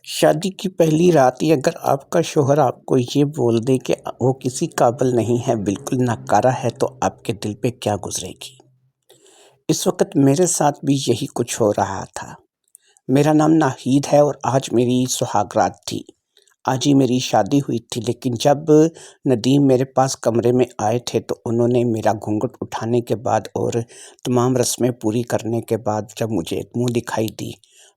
شادی کی پہلی رات ہی اگر آپ کا شوہر آپ کو یہ بول دے کہ وہ کسی قابل نہیں ہے، بالکل ناکارہ ہے، تو آپ کے دل پہ کیا گزرے گی؟ اس وقت میرے ساتھ بھی یہی کچھ ہو رہا تھا۔ میرا نام ناہید ہے اور آج میری سہاگ رات تھی۔ آج ہی میری شادی ہوئی تھی، لیکن جب ندیم میرے پاس کمرے میں آئے تھے تو انہوں نے میرا گھونگھٹ اٹھانے کے بعد اور تمام رسمیں پوری کرنے کے بعد جب مجھے ایک منہ دکھائی دی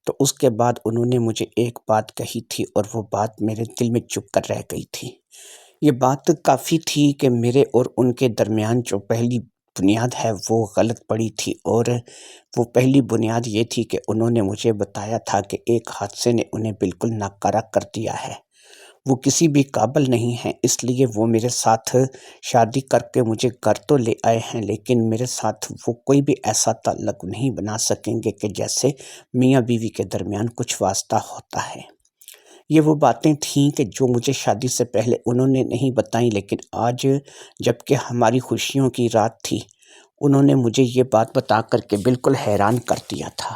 تو اس کے بعد انہوں نے مجھے ایک بات کہی تھی اور وہ بات میرے دل میں چپ کر رہ گئی تھی۔ یہ بات کافی تھی کہ میرے اور ان کے درمیان جو پہلی بنیاد ہے وہ غلط پڑی تھی، اور وہ پہلی بنیاد یہ تھی کہ انہوں نے مجھے بتایا تھا کہ ایک حادثے نے انہیں بالکل ناکارہ کر دیا ہے، وہ کسی بھی قابل نہیں ہیں، اس لیے وہ میرے ساتھ شادی کر کے مجھے گھر تو لے آئے ہیں، لیکن میرے ساتھ وہ کوئی بھی ایسا تعلق نہیں بنا سکیں گے کہ جیسے میاں بیوی کے درمیان کچھ واسطہ ہوتا ہے۔ یہ وہ باتیں تھیں کہ جو مجھے شادی سے پہلے انہوں نے نہیں بتائیں، لیکن آج جب کہ ہماری خوشیوں کی رات تھی، انہوں نے مجھے یہ بات بتا کر کے بالکل حیران کر دیا تھا۔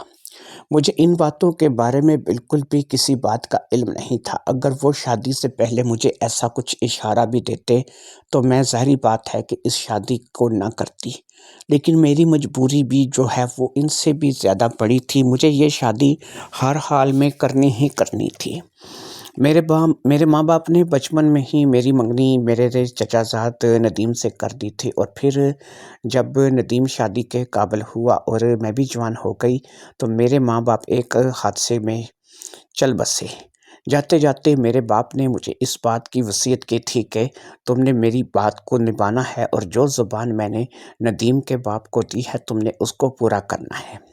مجھے ان باتوں کے بارے میں بالکل بھی کسی بات کا علم نہیں تھا۔ اگر وہ شادی سے پہلے مجھے ایسا کچھ اشارہ بھی دیتے تو میں ظاہری بات ہے کہ اس شادی کو نہ کرتی، لیکن میری مجبوری بھی جو ہے وہ ان سے بھی زیادہ بڑی تھی۔ مجھے یہ شادی ہر حال میں کرنی ہی کرنی تھی۔ میرے ماں باپ نے بچپن میں ہی میری منگنی میرے چچا زاد ندیم سے کر دی تھی، اور پھر جب ندیم شادی کے قابل ہوا اور میں بھی جوان ہو گئی تو میرے ماں باپ ایک حادثے میں چل بسے۔ جاتے جاتے میرے باپ نے مجھے اس بات کی وصیت کی تھی کہ تم نے میری بات کو نبھانا ہے، اور جو زبان میں نے ندیم کے باپ کو دی ہے تم نے اس کو پورا کرنا ہے،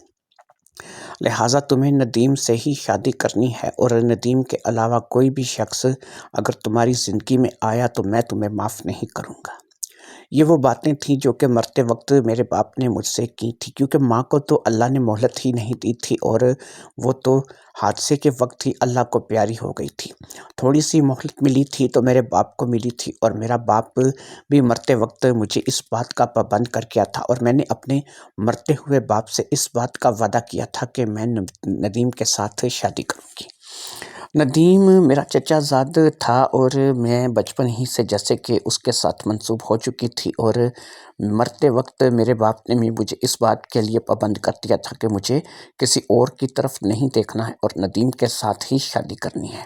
لہٰذا تمہیں ندیم سے ہی شادی کرنی ہے، اور ندیم کے علاوہ کوئی بھی شخص اگر تمہاری زندگی میں آیا تو میں تمہیں معاف نہیں کروں گا۔ یہ وہ باتیں تھیں جو کہ مرتے وقت میرے باپ نے مجھ سے کی تھی، کیونکہ ماں کو تو اللہ نے مہلت ہی نہیں دی تھی، اور وہ تو حادثے کے وقت ہی اللہ کو پیاری ہو گئی تھی۔ تھوڑی سی مہلت ملی تھی تو میرے باپ کو ملی تھی، اور میرا باپ بھی مرتے وقت مجھے اس بات کا پابند کر گیا تھا، اور میں نے اپنے مرتے ہوئے باپ سے اس بات کا وعدہ کیا تھا کہ میں ندیم کے ساتھ شادی کروں گی۔ ندیم میرا چچا زاد تھا، اور میں بچپن ہی سے جیسے کہ اس کے ساتھ منسوب ہو چکی تھی، اور مرتے وقت میرے باپ نے بھی مجھے اس بات کے لیے پابند کر دیا تھا کہ مجھے کسی اور کی طرف نہیں دیکھنا ہے اور ندیم کے ساتھ ہی شادی کرنی ہے۔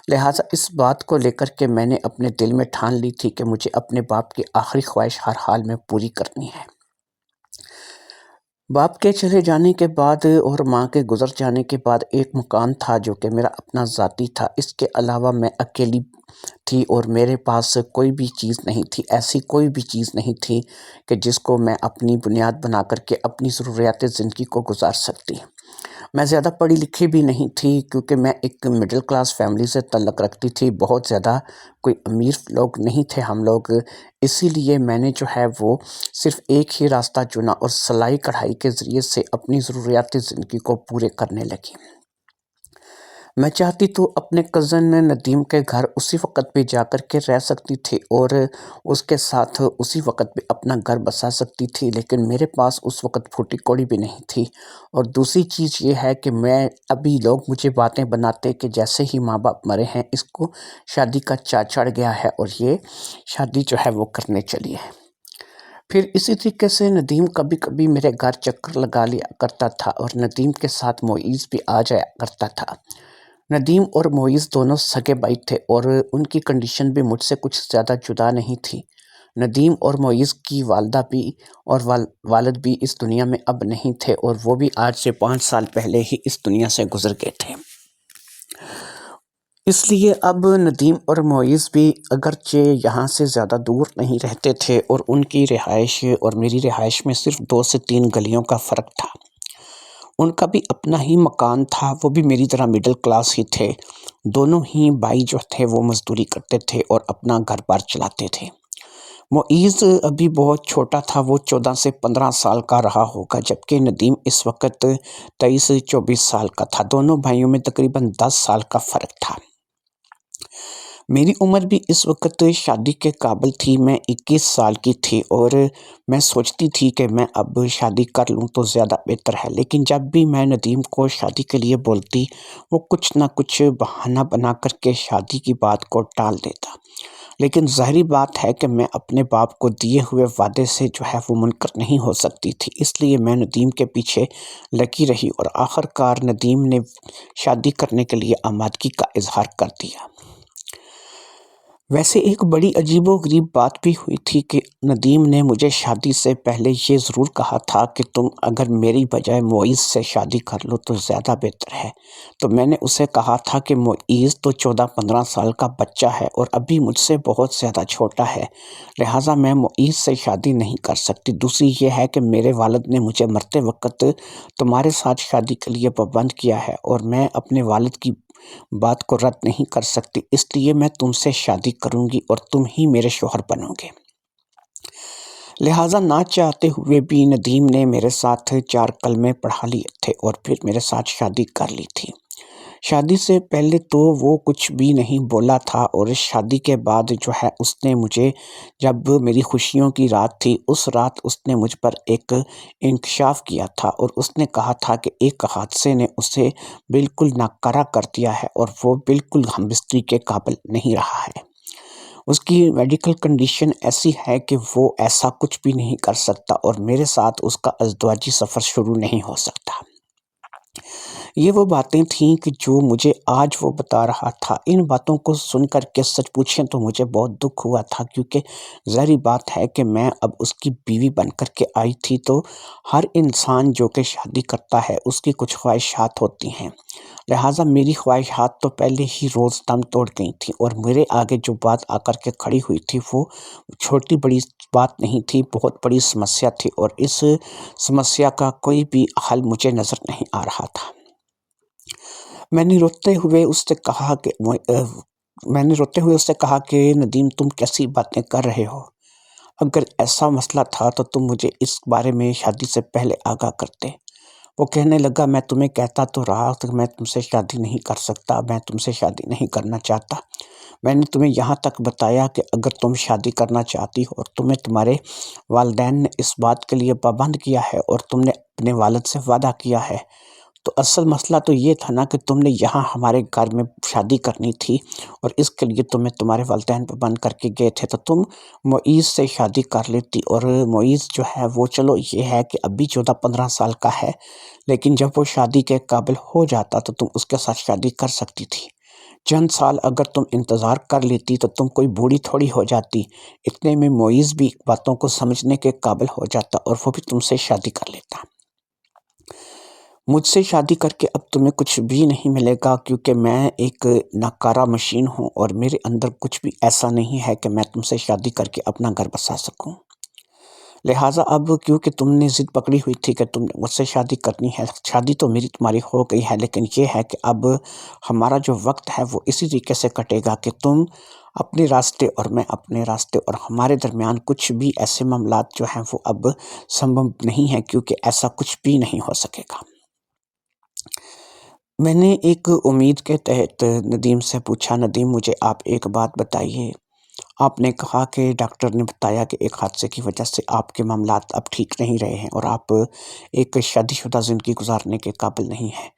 لہٰذا اس بات کو لے کر کے میں نے اپنے دل میں ٹھان لی تھی کہ مجھے اپنے باپ کی آخری خواہش ہر حال میں پوری کرنی ہے۔ باپ کے چلے جانے کے بعد اور ماں کے گزر جانے کے بعد ایک مکان تھا جو کہ میرا اپنا ذاتی تھا، اس کے علاوہ میں اکیلی تھی اور میرے پاس کوئی بھی چیز نہیں تھی، ایسی کوئی بھی چیز نہیں تھی کہ جس کو میں اپنی بنیاد بنا کر کے اپنی ضروریات زندگی کو گزار سکتی۔ میں زیادہ پڑھی لکھی بھی نہیں تھی، کیونکہ میں ایک مڈل کلاس فیملی سے تعلق رکھتی تھی، بہت زیادہ کوئی امیر لوگ نہیں تھے ہم لوگ، اسی لیے میں نے جو ہے وہ صرف ایک ہی راستہ چنا اور سلائی کڑھائی کے ذریعے سے اپنی ضروریات زندگی کو پورے کرنے لگی۔ میں چاہتی تو اپنے کزن ندیم کے گھر اسی وقت بھی جا کر کے رہ سکتی تھی اور اس کے ساتھ اسی وقت بھی اپنا گھر بسا سکتی تھی، لیکن میرے پاس اس وقت پھوٹی کوڑی بھی نہیں تھی۔ اور دوسری چیز یہ ہے کہ ابھی لوگ مجھے باتیں بناتے کہ جیسے ہی ماں باپ مرے ہیں اس کو شادی کا چڑھ گیا ہے اور یہ شادی جو ہے وہ کرنے چلی ہے۔ پھر اسی طریقے سے ندیم کبھی کبھی میرے گھر چکر لگا لیا کرتا تھا، اور ندیم کے ساتھ معیز بھی آ جایا کرتا تھا۔ ندیم اور معیز دونوں سگے بھائی تھے اور ان کی کنڈیشن بھی مجھ سے کچھ زیادہ جدا نہیں تھی۔ ندیم اور معیز کی والدہ بھی اور والد بھی اس دنیا میں اب نہیں تھے، اور وہ بھی آج سے 5 سال پہلے ہی اس دنیا سے گزر گئے تھے۔ اس لیے اب ندیم اور معیز بھی اگرچہ یہاں سے زیادہ دور نہیں رہتے تھے، اور ان کی رہائش اور میری رہائش میں صرف 2 سے 3 گلیوں کا فرق تھا۔ ان کا بھی اپنا ہی مکان تھا، وہ بھی میری طرح مڈل کلاس ہی تھے۔ دونوں ہی بھائی جو تھے وہ مزدوری کرتے تھے اور اپنا گھر بار چلاتے تھے۔ معیز ابھی بہت چھوٹا تھا، وہ 14 سے 15 سال کا رہا ہوگا، جبکہ ندیم اس وقت 23 سے 24 سال کا تھا۔ دونوں بھائیوں میں تقریباً 10 سال کا فرق تھا۔ میری عمر بھی اس وقت شادی کے قابل تھی، میں 21 سال کی تھی اور میں سوچتی تھی کہ میں اب شادی کر لوں تو زیادہ بہتر ہے، لیکن جب بھی میں ندیم کو شادی کے لیے بولتی وہ کچھ نہ کچھ بہانہ بنا کر کے شادی کی بات کو ٹال دیتا۔ لیکن ظاہری بات ہے کہ میں اپنے باپ کو دیے ہوئے وعدے سے جو ہے وہ منکر نہیں ہو سکتی تھی، اس لیے میں ندیم کے پیچھے لگی رہی اور آخر کار ندیم نے شادی کرنے کے لیے آمادگی کا اظہار کر دیا۔ ویسے ایک بڑی عجیب و غریب بات بھی ہوئی تھی کہ ندیم نے مجھے شادی سے پہلے یہ ضرور کہا تھا کہ تم اگر میری بجائے معیز سے شادی کر لو تو زیادہ بہتر ہے۔ تو میں نے اسے کہا تھا کہ معیز تو 14-15 سال کا بچہ ہے اور ابھی مجھ سے بہت زیادہ چھوٹا ہے، لہٰذا میں معیز سے شادی نہیں کر سکتی۔ دوسری یہ ہے کہ میرے والد نے مجھے مرتے وقت تمہارے ساتھ شادی کے لیے پابند کیا ہے اور میں اپنے والد کی بات کو رد نہیں کر سکتی، اس لیے میں تم سے شادی کروں گی اور تم ہی میرے شوہر بنو گے۔ لہٰذا نہ چاہتے ہوئے بھی ندیم نے میرے ساتھ 4 کلمے پڑھا لیے تھے اور پھر میرے ساتھ شادی کر لی تھی۔ شادی سے پہلے تو وہ کچھ بھی نہیں بولا تھا اور شادی کے بعد جو ہے اس نے مجھے، جب میری خوشیوں کی رات تھی اس رات اس نے مجھ پر ایک انکشاف کیا تھا اور اس نے کہا تھا کہ ایک حادثے نے اسے بالکل ناکارہ کر دیا ہے اور وہ بالکل ہم بستری کے قابل نہیں رہا ہے۔ اس کی میڈیکل کنڈیشن ایسی ہے کہ وہ ایسا کچھ بھی نہیں کر سکتا اور میرے ساتھ اس کا ازدواجی سفر شروع نہیں ہو سکتا۔ یہ وہ باتیں تھیں کہ جو مجھے آج وہ بتا رہا تھا۔ ان باتوں کو سن کر کے سچ پوچھیں تو مجھے بہت دکھ ہوا تھا، کیونکہ ظاہری بات ہے کہ میں اب اس کی بیوی بن کر کے آئی تھی، تو ہر انسان جو کہ شادی کرتا ہے اس کی کچھ خواہشات ہوتی ہیں، لہٰذا میری خواہشات تو پہلے ہی روز دم توڑ گئی تھیں اور میرے آگے جو بات آ کر کے کھڑی ہوئی تھی وہ چھوٹی بڑی بات نہیں تھی، بہت بڑی سمسیا تھی اور اس سمسیا کا کوئی بھی حل مجھے نظر نہیں آ رہا تھا۔ میں نے روتے ہوئے اس سے کہا کہ ندیم تم کیسی باتیں کر رہے ہو؟ اگر ایسا مسئلہ تھا تو تم مجھے اس بارے میں شادی سے پہلے آگاہ کرتے۔ وہ کہنے لگا میں تمہیں کہتا تو رہا کہ میں تم سے شادی نہیں کر سکتا، میں تم سے شادی نہیں کرنا چاہتا۔ میں نے تمہیں یہاں تک بتایا کہ اگر تم شادی کرنا چاہتی ہو اور تمہیں تمہارے والدین نے اس بات کے لیے پابند کیا ہے اور تم نے اپنے والد سے وعدہ کیا ہے، تو اصل مسئلہ تو یہ تھا نا کہ تم نے یہاں ہمارے گھر میں شادی کرنی تھی اور اس کے لیے تمہیں تمہارے والدین پابند کر کے گئے تھے، تو تم معیز سے شادی کر لیتی اور معیز جو ہے وہ چلو یہ ہے کہ ابھی 14-15 سال کا ہے، لیکن جب وہ شادی کے قابل ہو جاتا تو تم اس کے ساتھ شادی کر سکتی تھی۔ چند سال اگر تم انتظار کر لیتی تو تم کوئی بوڑھی تھوڑی ہو جاتی، اتنے میں معیز بھی باتوں کو سمجھنے کے قابل ہو جاتا اور وہ بھی تم سے شادی کر لیتا۔ مجھ سے شادی کر کے اب تمہیں کچھ بھی نہیں ملے گا، کیونکہ میں ایک ناکارہ مشین ہوں اور میرے اندر کچھ بھی ایسا نہیں ہے کہ میں تم سے شادی کر کے اپنا گھر بسا سکوں۔ لہٰذا اب کیونکہ تم نے ضد پکڑی ہوئی تھی کہ تم نے مجھ سے شادی کرنی ہے، شادی تو میری تمہاری ہو گئی ہے، لیکن یہ ہے کہ اب ہمارا جو وقت ہے وہ اسی طریقے سے کٹے گا کہ تم اپنے راستے اور میں اپنے راستے، اور ہمارے درمیان کچھ بھی ایسے معاملات جو ہیں وہ اب سمبھو نہیں ہیں، کیونکہ ایسا کچھ بھی نہیں ہو سکے گا۔ میں نے ایک امید کے تحت ندیم سے پوچھا، ندیم مجھے آپ ایک بات بتائیے، آپ نے کہا کہ ڈاکٹر نے بتایا کہ ایک حادثے کی وجہ سے آپ کے معاملات اب ٹھیک نہیں رہے ہیں اور آپ ایک شادی شدہ زندگی گزارنے کے قابل نہیں ہیں،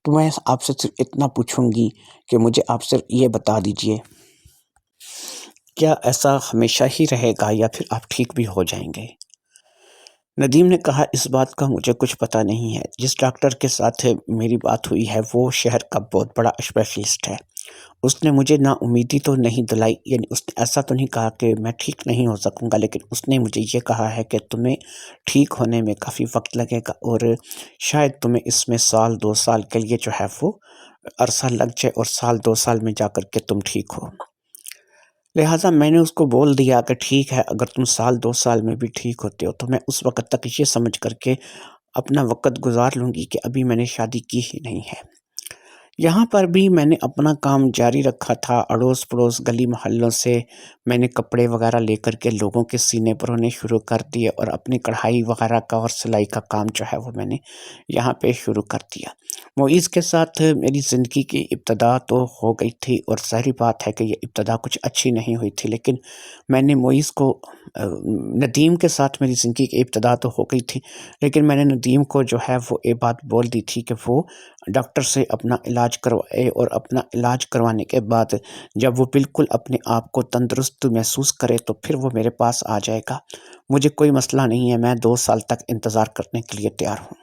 تو میں آپ سے صرف اتنا پوچھوں گی کہ مجھے آپ صرف یہ بتا دیجئے، کیا ایسا ہمیشہ ہی رہے گا یا پھر آپ ٹھیک بھی ہو جائیں گے؟ ندیم نے کہا اس بات کا مجھے کچھ پتہ نہیں ہے، جس ڈاکٹر کے ساتھ میری بات ہوئی ہے وہ شہر کا بہت بڑا اسپیشلسٹ ہے، اس نے مجھے نا امیدی تو نہیں دلائی، یعنی اس نے ایسا تو نہیں کہا کہ میں ٹھیک نہیں ہو سکوں گا، لیکن اس نے مجھے یہ کہا ہے کہ تمہیں ٹھیک ہونے میں کافی وقت لگے گا اور شاید تمہیں اس میں 1-2 سال کے لیے جو ہے وہ عرصہ لگ جائے اور 1-2 سال میں جا کر کے تم ٹھیک ہو۔ لہٰذا میں نے اس کو بول دیا کہ ٹھیک ہے، اگر تم 1-2 سال میں بھی ٹھیک ہوتے ہو تو میں اس وقت تک یہ سمجھ کر کے اپنا وقت گزار لوں گی کہ ابھی میں نے شادی کی ہی نہیں ہے۔ یہاں پر بھی میں نے اپنا کام جاری رکھا تھا، اڑوس پڑوس گلی محلوں سے میں نے کپڑے وغیرہ لے کر کے لوگوں کے سینے پرونے شروع کر دیے، اور اپنی کڑھائی وغیرہ کا اور سلائی کا کام جو ہے وہ میں نے یہاں پہ شروع کر دیا۔ معیز کے ساتھ میری زندگی کی ابتدا تو ہو گئی تھی، اور ظاہری بات ہے کہ یہ ابتدا کچھ اچھی نہیں ہوئی تھی، لیکن میں نے معیز کو ندیم کے ساتھ میری زندگی کی ابتدا تو ہو گئی تھی، لیکن میں نے ندیم کو جو ہے وہ یہ بات بول دی تھی کہ وہ ڈاکٹر سے اپنا علاج کروائے، اور اپنا علاج کروانے کے بعد جب وہ بالکل اپنے آپ کو تندرست محسوس کرے تو پھر وہ میرے پاس آ جائے گا۔ مجھے کوئی مسئلہ نہیں ہے، میں 2 سال تک انتظار کرنے کے لیے تیار ہوں۔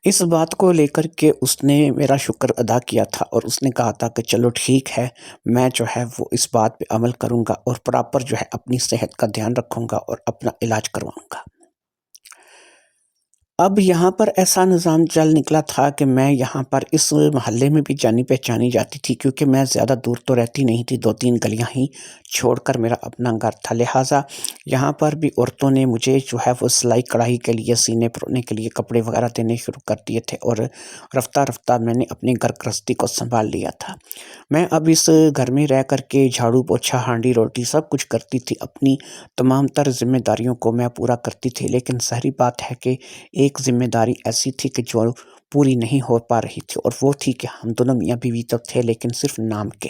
اس بات کو لے کر کے اس نے میرا شکر ادا کیا تھا، اور اس نے کہا تھا کہ چلو ٹھیک ہے، میں جو ہے وہ اس بات پہ عمل کروں گا، اور پراپر جو ہے اپنی صحت کا دھیان رکھوں گا اور اپنا علاج کرواؤں گا۔ اب یہاں پر ایسا نظام چل نکلا تھا کہ میں یہاں پر اس محلے میں بھی جانی پہچانی جاتی تھی، کیونکہ میں زیادہ دور تو رہتی نہیں تھی، 2-3 گلیاں ہی چھوڑ کر میرا اپنا گھر تھا، لہٰذا یہاں پر بھی عورتوں نے مجھے جو ہے وہ سلائی کڑھائی کے لیے، سینے پرونے کے لیے کپڑے وغیرہ دینے شروع کر دیے تھے، اور رفتہ رفتہ میں نے اپنی گھر گرہستی کو سنبھال لیا تھا۔ میں اب اس گھر میں رہ کر کے جھاڑو پوچھا، ہانڈی روٹی سب کچھ کرتی تھی، اپنی تمام تر ذمہ داریوں کو میں پورا کرتی تھی، لیکن ظاہری بات ہے کہ ایک ذمہ داری ایسی تھی کہ جو پوری نہیں ہو پا رہی تھی، اور وہ تھی کہ ہم دونوں میاں بیوی تو تھے لیکن صرف نام کے۔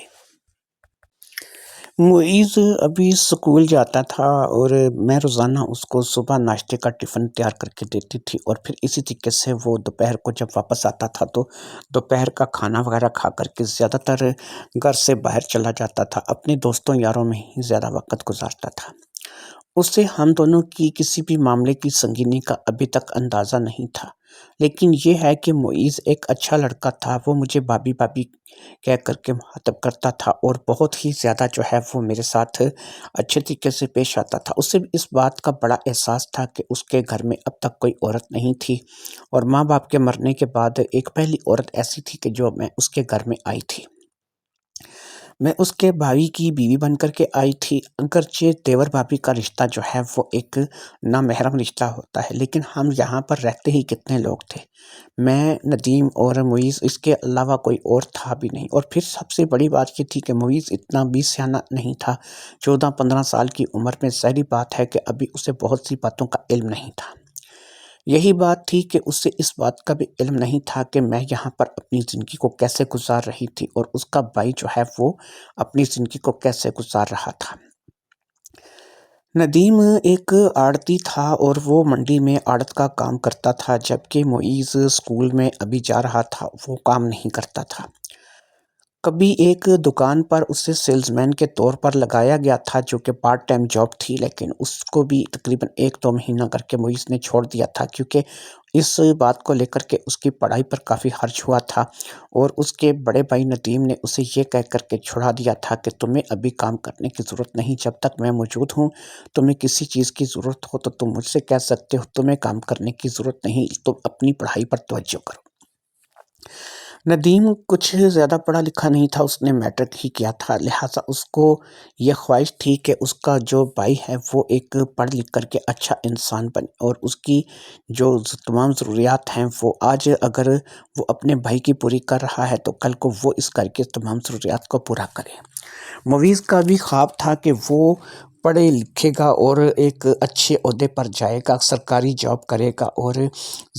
معیز ابھی اسکول جاتا تھا، اور میں روزانہ اس کو صبح ناشتے کا ٹفن تیار کر کے دیتی تھی، اور پھر اسی طریقے سے وہ دوپہر کو جب واپس آتا تھا تو دوپہر کا کھانا وغیرہ کھا کر کے زیادہ تر گھر سے باہر چلا جاتا تھا، اپنے دوستوں یاروں میں ہی زیادہ وقت گزارتا تھا۔ اس سے ہم دونوں کی کسی بھی معاملے کی سنگینی کا ابھی تک اندازہ نہیں تھا، لیکن یہ ہے کہ معیز ایک اچھا لڑکا تھا، وہ مجھے بابی بابی کہہ کر کے مخاطب کرتا تھا، اور بہت ہی زیادہ جو ہے وہ میرے ساتھ اچھے طریقے سے پیش آتا تھا۔ اسے اس بات کا بڑا احساس تھا کہ اس کے گھر میں اب تک کوئی عورت نہیں تھی، اور ماں باپ کے مرنے کے بعد ایک پہلی عورت ایسی تھی کہ جو میں اس کے گھر میں آئی تھی۔ میں اس کے بھائی کی بیوی بن کر کے آئی تھی، اگرچہ دیور بھابی کا رشتہ جو ہے وہ ایک نامحرم رشتہ ہوتا ہے، لیکن ہم یہاں پر رہتے ہی کتنے لوگ تھے، میں، ندیم اور معیز، اس کے علاوہ کوئی اور تھا بھی نہیں۔ اور پھر سب سے بڑی بات یہ تھی کہ معیز اتنا بھی سیانہ نہیں تھا، 14-15 سال کی عمر میں، ظاہری بات ہے کہ ابھی اسے بہت سی باتوں کا علم نہیں تھا۔ یہی بات تھی کہ اسے اس بات کا بھی علم نہیں تھا کہ میں یہاں پر اپنی زندگی کو کیسے گزار رہی تھی، اور اس کا بھائی جو ہے وہ اپنی زندگی کو کیسے گزار رہا تھا۔ ندیم ایک آڑتی تھا، اور وہ منڈی میں آڑت کا کام کرتا تھا، جبکہ معیز اسکول میں ابھی جا رہا تھا، وہ کام نہیں کرتا تھا۔ کبھی ایک دکان پر اسے سیلز مین کے طور پر لگایا گیا تھا، جو کہ پارٹ ٹائم جاب تھی، لیکن اس کو بھی تقریباً 1-2 مہینہ کر کے معیز نے چھوڑ دیا تھا، کیونکہ اس بات کو لے کر کے اس کی پڑھائی پر کافی خرچ ہوا تھا، اور اس کے بڑے بھائی ندیم نے اسے یہ کہہ کر کے چھڑا دیا تھا کہ تمہیں ابھی کام کرنے کی ضرورت نہیں، جب تک میں موجود ہوں، تمہیں کسی چیز کی ضرورت ہو تو تم مجھ سے کہہ سکتے ہو، تمہیں کام کرنے کی ضرورت نہیں، تم اپنی پڑھائی پر توجہ کرو۔ ندیم کچھ زیادہ پڑھا لکھا نہیں تھا، اس نے میٹرک ہی کیا تھا، لہٰذا اس کو یہ خواہش تھی کہ اس کا جو بھائی ہے وہ ایک پڑھ لکھ کر کے اچھا انسان بنے، اور اس کی جو تمام ضروریات ہیں وہ آج اگر وہ اپنے بھائی کی پوری کر رہا ہے تو کل کو وہ اس گھر کے تمام ضروریات کو پورا کرے۔ معیز کا بھی خواب تھا کہ وہ پڑھے لکھے گا اور ایک اچھے عہدے پر جائے گا، سرکاری جاب کرے گا، اور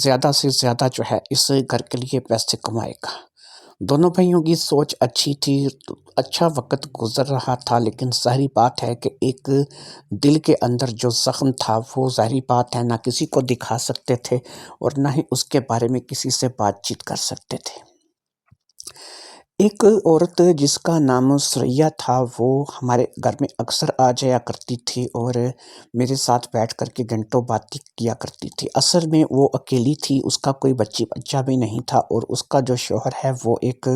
زیادہ سے زیادہ جو ہے اس گھر کے لیے پیسے کمائے گا۔ دونوں بھائیوں کی سوچ اچھی تھی، اچھا وقت گزر رہا تھا، لیکن ظاہری بات ہے کہ ایک دل کے اندر جو زخم تھا وہ ظاہری بات ہے نہ کسی کو دکھا سکتے تھے، اور نہ ہی اس کے بارے میں کسی سے بات چیت کر سکتے تھے۔ ایک عورت جس کا نام سریا تھا، وہ ہمارے گھر میں اکثر آ جایا کرتی تھی، اور میرے ساتھ بیٹھ کر کے گھنٹوں باتیں کیا کرتی تھی۔ اصل میں وہ اکیلی تھی، اس کا کوئی بچہ بھی نہیں تھا، اور اس کا جو شوہر ہے وہ ایک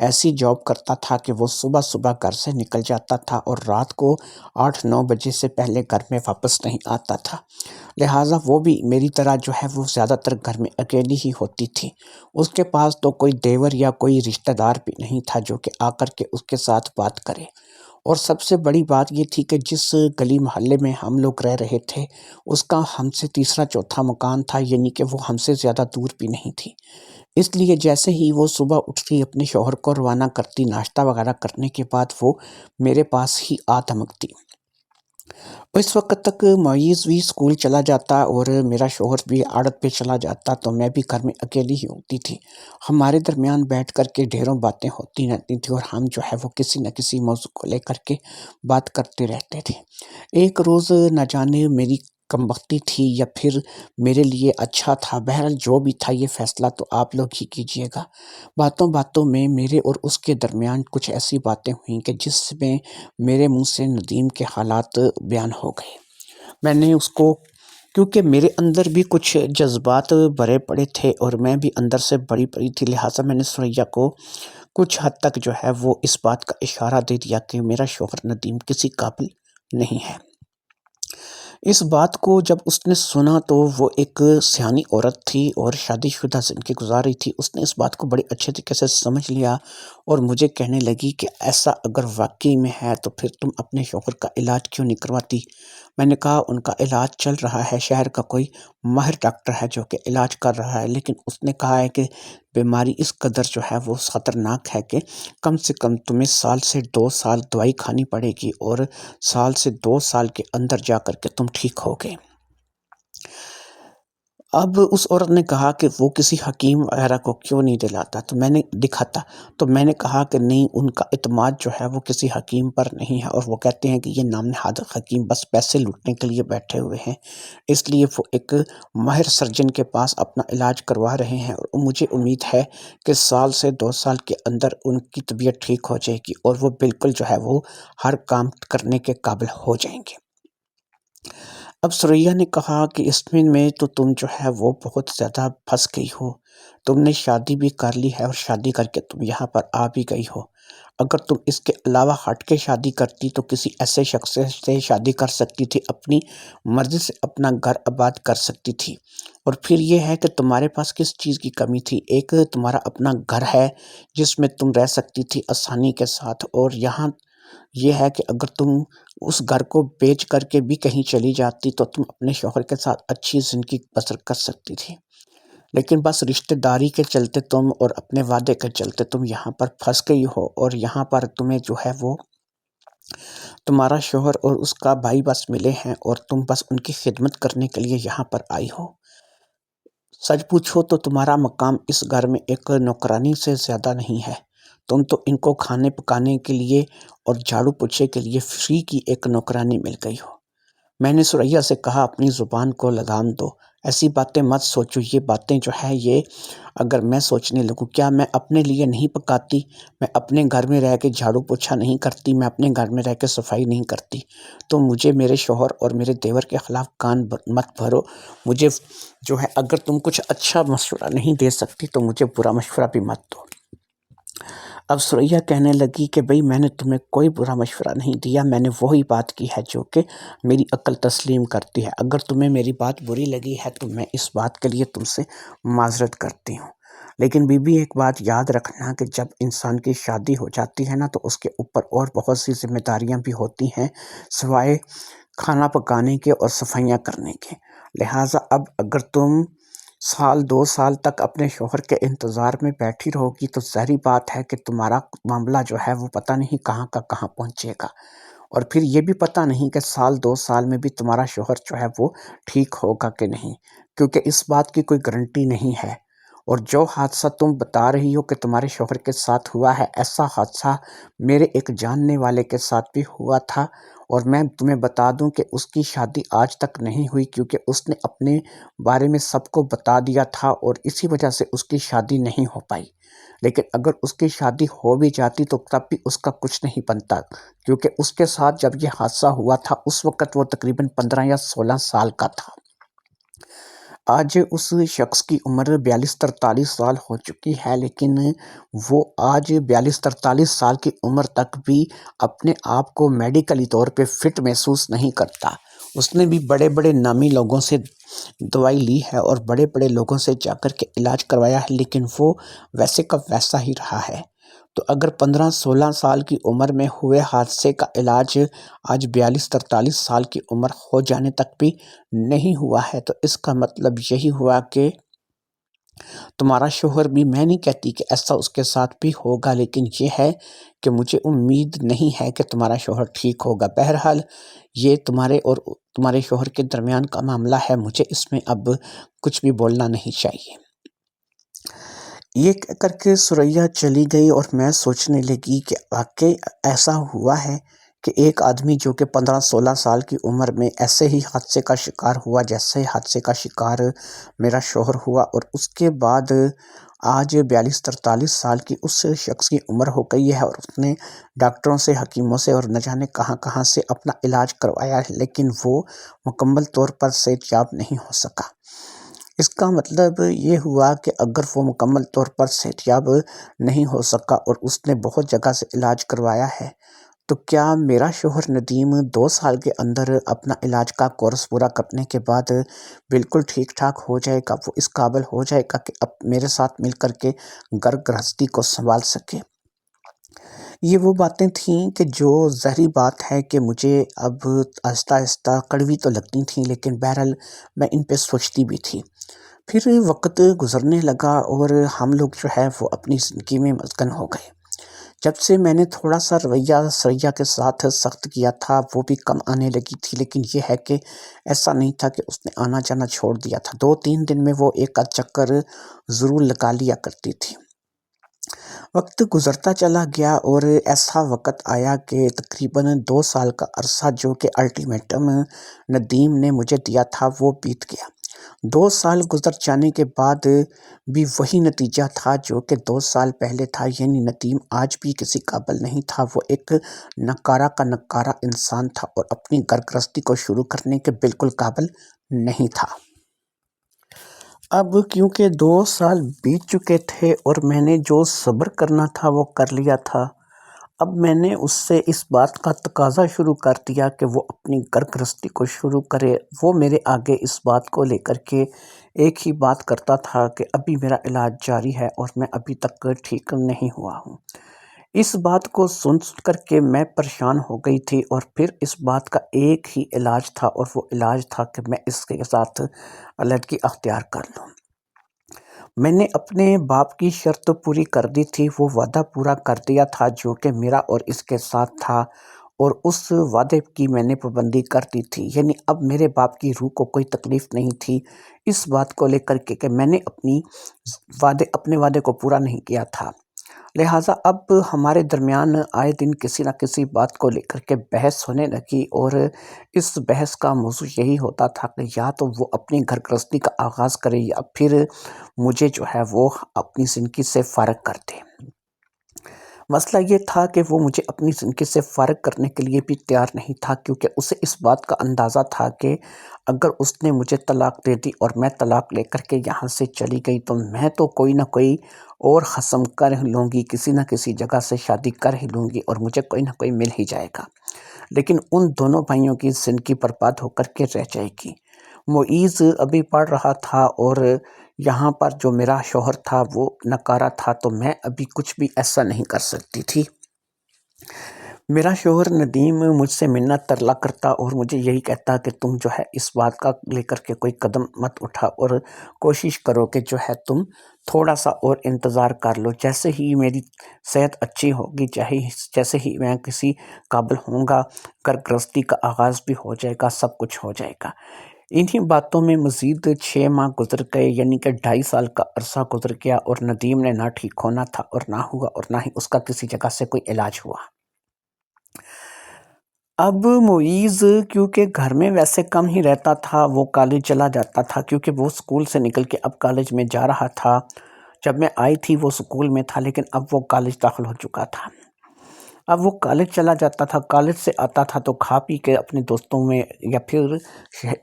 ایسی جاب کرتا تھا کہ وہ صبح صبح گھر سے نکل جاتا تھا، اور رات کو 8-9 بجے سے پہلے گھر میں واپس نہیں آتا تھا، لہٰذا وہ بھی میری طرح جو ہے وہ زیادہ تر گھر میں اکیلی ہی ہوتی تھی۔ اس کے پاس تو کوئی دیور یا کوئی رشتہ دار بھی نہیں تھا جو کہ آ کر کے اس کے ساتھ بات کرے، اور سب سے بڑی بات یہ تھی کہ جس گلی محلے میں ہم لوگ رہ رہے تھے اس کا ہم سے تیسرا چوتھا مکان تھا، یعنی کہ وہ ہم سے زیادہ دور بھی نہیں تھی۔ اس لیے جیسے ہی وہ صبح اٹھتی اپنے شوہر کو روانہ کرتی، ناشتہ وغیرہ کرنے کے بعد وہ میرے پاس ہی آ دھمکتی۔ اس وقت تک معیز بھی اسکول چلا جاتا اور میرا شوہر بھی آڑت پہ چلا جاتا، تو میں بھی گھر میں اکیلی ہی ہوتی تھی۔ ہمارے درمیان بیٹھ کر کے ڈھیروں باتیں ہوتی رہتی تھیں اور ہم جو ہے وہ کسی نہ کسی موضوع کو لے کر کے بات کرتے رہتے تھے۔ ایک روز نہ جانے میری کم بختی تھی یا پھر میرے لیے اچھا تھا، بہرحال جو بھی تھا یہ فیصلہ تو آپ لوگ ہی کیجیے گا۔ باتوں باتوں میں میرے اور اس کے درمیان کچھ ایسی باتیں ہوئیں کہ جس میں میرے منہ سے ندیم کے حالات بیان ہو گئے۔ میں نے اس کو، کیونکہ میرے اندر بھی کچھ جذبات بھرے پڑے تھے اور میں بھی اندر سے بڑی پڑی تھی، لہٰذا میں نے سریا کو کچھ حد تک جو ہے وہ اس بات کا اشارہ دے دیا کہ میرا شوہر ندیم کسی قابل نہیں ہے۔ اس بات کو جب اس نے سنا تو وہ ایک سیانی عورت تھی اور شادی شدہ زندگی گزار رہی تھی، اس نے اس بات کو بڑے اچھے طریقے سے سمجھ لیا اور مجھے کہنے لگی کہ ایسا اگر واقعی میں ہے تو پھر تم اپنے شوہر کا علاج کیوں نہیں کرواتی؟ میں نے کہا ان کا علاج چل رہا ہے، شہر کا کوئی ماہر ڈاکٹر ہے جو کہ علاج کر رہا ہے، لیکن اس نے کہا ہے کہ بیماری اس قدر جو ہے وہ خطرناک ہے کہ کم سے کم تمہیں 1 سے 2 سال دوائی کھانی پڑے گی اور 1 سے 2 سال کے اندر جا کر کے تم ٹھیک ہوگے۔ اب اس عورت نے کہا کہ وہ کسی حکیم وغیرہ کو کیوں نہیں دکھاتا، تو میں نے کہا کہ نہیں، ان کا اعتماد جو ہے وہ کسی حکیم پر نہیں ہے اور وہ کہتے ہیں کہ یہ نام نہاد حکیم بس پیسے لوٹنے کے لیے بیٹھے ہوئے ہیں، اس لیے وہ ایک ماہر سرجن کے پاس اپنا علاج کروا رہے ہیں اور مجھے امید ہے کہ 1 سے 2 سال کے اندر ان کی طبیعت ٹھیک ہو جائے گی اور وہ بالکل جو ہے وہ ہر کام کرنے کے قابل ہو جائیں گے۔ اب سریا نے کہا کہ اس میں تو تم جو ہے وہ بہت زیادہ پھنس گئی ہو، تم نے شادی بھی کر لی ہے اور شادی کر کے تم یہاں پر آ بھی گئی ہو۔ اگر تم اس کے علاوہ ہٹ کے شادی کرتی تو کسی ایسے شخص سے شادی کر سکتی تھی، اپنی مرضی سے اپنا گھر آباد کر سکتی تھی، اور پھر یہ ہے کہ تمہارے پاس کس چیز کی کمی تھی؟ ایک تمہارا اپنا گھر ہے جس میں تم رہ سکتی تھی آسانی کے ساتھ، اور یہاں یہ ہے کہ اگر تم اس گھر کو بیچ کر کے بھی کہیں چلی جاتی تو تم اپنے شوہر کے ساتھ اچھی زندگی بسر کر سکتی تھی، لیکن بس رشتہ داری کے چلتے تم اور اپنے وعدے کے چلتے تم یہاں پر پھنس گئی ہو، اور یہاں پر تمہیں جو ہے وہ تمہارا شوہر اور اس کا بھائی بس ملے ہیں اور تم بس ان کی خدمت کرنے کے لیے یہاں پر آئی ہو۔ سچ پوچھو تو تمہارا مقام اس گھر میں ایک نوکرانی سے زیادہ نہیں ہے، تم تو ان کو کھانے پکانے کے لیے اور جھاڑو پوچھے کے لیے فری کی ایک نوکرانی مل گئی ہو۔ میں نے سریا سے کہا اپنی زبان کو لگام دو، ایسی باتیں مت سوچو، یہ باتیں جو ہے یہ اگر میں سوچنے لگوں، کیا میں اپنے لیے نہیں پکاتی؟ میں اپنے گھر میں رہ کے جھاڑو پوچھا نہیں کرتی؟ میں اپنے گھر میں رہ کے صفائی نہیں کرتی؟ تو مجھے میرے شوہر اور میرے دیور کے خلاف کان مت بھرو، مجھے جو ہے اگر تم کچھ اچھا مشورہ نہیں دے سکتی تو مجھے برا مشورہ بھی مت دو۔ اب سریا کہنے لگی کہ بھئی میں نے تمہیں کوئی برا مشورہ نہیں دیا، میں نے وہی بات کی ہے جو کہ میری عقل تسلیم کرتی ہے، اگر تمہیں میری بات بری لگی ہے تو میں اس بات کے لیے تم سے معذرت کرتی ہوں، لیکن بی بی ایک بات یاد رکھنا کہ جب انسان کی شادی ہو جاتی ہے نا تو اس کے اوپر اور بہت سی ذمہ داریاں بھی ہوتی ہیں سوائے کھانا پکانے کے اور صفائیاں کرنے کے، لہٰذا اب اگر تم 1 2 سال تک اپنے شوہر کے انتظار میں بیٹھی رہو گی تو ظاہری بات ہے کہ تمہارا معاملہ جو ہے وہ پتہ نہیں کہاں کا کہاں پہنچے گا، اور پھر یہ بھی پتہ نہیں کہ 2 سال میں بھی تمہارا شوہر جو ہے وہ ٹھیک ہوگا کہ نہیں، کیونکہ اس بات کی کوئی گارنٹی نہیں ہے۔ اور جو حادثہ تم بتا رہی ہو کہ تمہارے شوہر کے ساتھ ہوا ہے، ایسا حادثہ میرے ایک جاننے والے کے ساتھ بھی ہوا تھا، اور میں تمہیں بتا دوں کہ اس کی شادی آج تک نہیں ہوئی کیونکہ اس نے اپنے بارے میں سب کو بتا دیا تھا اور اسی وجہ سے اس کی شادی نہیں ہو پائی، لیکن اگر اس کی شادی ہو بھی جاتی تو تب بھی اس کا کچھ نہیں بنتا، کیونکہ اس کے ساتھ جب یہ حادثہ ہوا تھا اس وقت وہ تقریباً 15 یا 16 سال کا تھا۔ آج اس شخص کی عمر 42-43 سال ہو چکی ہے، لیکن وہ آج 42-43 سال کی عمر تک بھی اپنے آپ کو میڈیکلی طور پہ فٹ محسوس نہیں کرتا۔ اس نے بھی بڑے بڑے نامی لوگوں سے دوائی لی ہے اور بڑے بڑے لوگوں سے جا کر کے علاج کروایا ہے، لیکن وہ ویسے کا ویسا ہی رہا ہے۔ تو اگر 15-16 سال کی عمر میں ہوئے حادثے کا علاج آج 42-43 سال کی عمر ہو جانے تک بھی نہیں ہوا ہے، تو اس کا مطلب یہی ہوا کہ تمہارا شوہر بھی، میں نہیں کہتی کہ ایسا اس کے ساتھ بھی ہوگا، لیکن یہ ہے کہ مجھے امید نہیں ہے کہ تمہارا شوہر ٹھیک ہوگا۔ بہرحال یہ تمہارے اور تمہارے شوہر کے درمیان کا معاملہ ہے، مجھے اس میں اب کچھ بھی بولنا نہیں چاہیے۔ یہ کہہ کر کے ثریا چلی گئی اور میں سوچنے لگی کہ واقعی ایسا ہوا ہے کہ ایک آدمی جو کہ 15-16 سال کی عمر میں ایسے ہی حادثے کا شکار ہوا جیسے حادثے کا شکار میرا شوہر ہوا، اور اس کے بعد آج 42-43 سال کی اس شخص کی عمر ہو گئی ہے، اور اس نے ڈاکٹروں سے، حکیموں سے اور نہ جانے کہاں کہاں سے اپنا علاج کروایا ہے، لیکن وہ مکمل طور پر صحت یاب نہیں ہو سکا۔ اس کا مطلب یہ ہوا کہ اگر وہ مکمل طور پر صحت یاب نہیں ہو سکا اور اس نے بہت جگہ سے علاج کروایا ہے، تو کیا میرا شوہر ندیم 2 سال کے اندر اپنا علاج کا کورس پورا کرنے کے بعد بالکل ٹھیک ٹھاک ہو جائے گا؟ وہ اس قابل ہو جائے گا کہ اب میرے ساتھ مل کر کے گھر گرہستی کو سنبھال سکے؟ یہ وہ باتیں تھیں کہ جو ظاہری بات ہے کہ مجھے اب آہستہ آہستہ کڑوی تو لگتی تھیں، لیکن بہرحال میں ان پہ سوچتی بھی تھی۔ پھر وقت گزرنے لگا اور ہم لوگ جو ہے وہ اپنی زندگی میں مگن ہو گئے۔ جب سے میں نے تھوڑا سا رویہ ثریا کے ساتھ سخت کیا تھا، وہ بھی کم آنے لگی تھی، لیکن یہ ہے کہ ایسا نہیں تھا کہ اس نے آنا جانا چھوڑ دیا تھا۔ 2-3 دن میں وہ ایک آدھ چکر ضرور لگا لیا کرتی تھی۔ وقت گزرتا چلا گیا اور ایسا وقت آیا کہ تقریباً 2 سال کا عرصہ جو کہ الٹیمیٹم ندیم نے مجھے دیا تھا وہ بیت گیا۔ 2 سال گزر جانے کے بعد بھی وہی نتیجہ تھا جو کہ 2 سال پہلے تھا، یعنی ندیم آج بھی کسی قابل نہیں تھا۔ وہ ایک نکارہ کا نکارہ انسان تھا اور اپنی گھر گرہستی کو شروع کرنے کے بالکل قابل نہیں تھا۔ اب کیونکہ 2 سال بیت چکے تھے اور میں نے جو صبر کرنا تھا وہ کر لیا تھا، اب میں نے اس سے اس بات کا تقاضا شروع کر دیا کہ وہ اپنی گھر گرہستی کو شروع کرے۔ وہ میرے آگے اس بات کو لے کر کے ایک ہی بات کرتا تھا کہ ابھی میرا علاج جاری ہے اور میں ابھی تک ٹھیک نہیں ہوا ہوں۔ اس بات کو سن کر کے میں پریشان ہو گئی تھی، اور پھر اس بات کا ایک ہی علاج تھا، اور وہ علاج تھا کہ میں اس کے ساتھ علیحدگی اختیار کر لوں۔ میں نے اپنے باپ کی شرط پوری کر دی تھی، وہ وعدہ پورا کر دیا تھا جو کہ میرا اور اس کے ساتھ تھا، اور اس وعدے کی میں نے پابندی کر دی تھی، یعنی اب میرے باپ کی روح کو کوئی تکلیف نہیں تھی اس بات کو لے کر کے کہ میں نے اپنے وعدے کو پورا نہیں کیا تھا۔ لہٰذا اب ہمارے درمیان آئے دن کسی نہ کسی بات کو لے کر کے بحث ہونے لگی، اور اس بحث کا موضوع یہی ہوتا تھا کہ یا تو وہ اپنی گھر گرہستی کا آغاز کرے یا پھر مجھے جو ہے وہ اپنی زندگی سے فارغ کر دے۔ مسئلہ یہ تھا کہ وہ مجھے اپنی زندگی سے فارغ کرنے کے لیے بھی تیار نہیں تھا، کیونکہ اسے اس بات کا اندازہ تھا کہ اگر اس نے مجھے طلاق دے دی اور میں طلاق لے کر کے یہاں سے چلی گئی تو میں تو کوئی نہ کوئی اور خصم کر ہی لوں گی، کسی نہ کسی جگہ سے شادی کر ہی لوں گی اور مجھے کوئی نہ کوئی مل ہی جائے گا، لیکن ان دونوں بھائیوں کی زندگی برباد ہو کر کے رہ جائے گی۔ معیز ابھی پڑھ رہا تھا اور یہاں پر جو میرا شوہر تھا وہ نکارہ تھا، تو میں ابھی کچھ بھی ایسا نہیں کر سکتی تھی۔ میرا شوہر ندیم مجھ سے منت ترلا کرتا اور مجھے یہی کہتا کہ تم جو ہے اس بات کا لے کر کے کوئی قدم مت اٹھا، اور کوشش کرو کہ جو ہے تم تھوڑا سا اور انتظار کر لو، جیسے ہی میری صحت اچھی ہوگی، جیسے ہی میں کسی قابل ہوں گا، گھر گرہستی کا آغاز بھی ہو جائے گا، سب کچھ ہو جائے گا۔ انہی باتوں میں مزید 6 ماہ گزر گئے، یعنی کہ 2.5 سال کا عرصہ گزر گیا، اور ندیم نے نہ ٹھیک ہونا تھا اور نہ ہوا، اور نہ ہی اس کا کسی جگہ سے کوئی علاج ہوا۔ اب معیز کیونکہ گھر میں ویسے کم ہی رہتا تھا، وہ کالج چلا جاتا تھا، کیونکہ وہ اسکول سے نکل کے اب کالج میں جا رہا تھا۔ جب میں آئی تھی وہ اسکول میں تھا، لیکن اب وہ کالج داخل ہو چکا تھا۔ اب وہ کالج چلا جاتا تھا، کالج سے آتا تھا تو کھا پی کے اپنے دوستوں میں یا پھر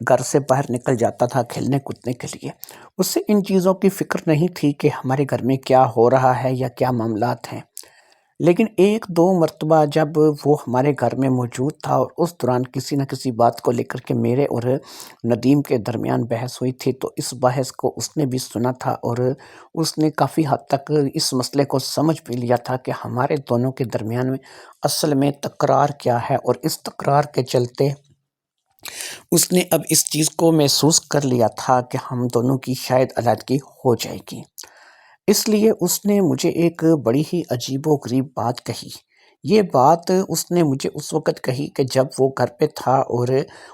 گھر سے باہر نکل جاتا تھا کھیلنے کودنے کے لیے۔ اس سے ان چیزوں کی فکر نہیں تھی کہ ہمارے گھر میں کیا ہو رہا ہے یا کیا معاملات ہیں، لیکن 1-2 مرتبہ جب وہ ہمارے گھر میں موجود تھا اور اس دوران کسی نہ کسی بات کو لے کر کے میرے اور ندیم کے درمیان بحث ہوئی تھی، تو اس بحث کو اس نے بھی سنا تھا، اور اس نے کافی حد تک اس مسئلے کو سمجھ بھی لیا تھا کہ ہمارے دونوں کے درمیان میں اصل میں تکرار کیا ہے، اور اس تکرار کے چلتے اس نے اب اس چیز کو محسوس کر لیا تھا کہ ہم دونوں کی شاید علیحدگی ہو جائے گی، اس لیے اس نے مجھے ایک بڑی ہی عجیب و غریب بات کہی۔ یہ بات اس نے مجھے اس وقت کہی کہ جب وہ گھر پہ تھا اور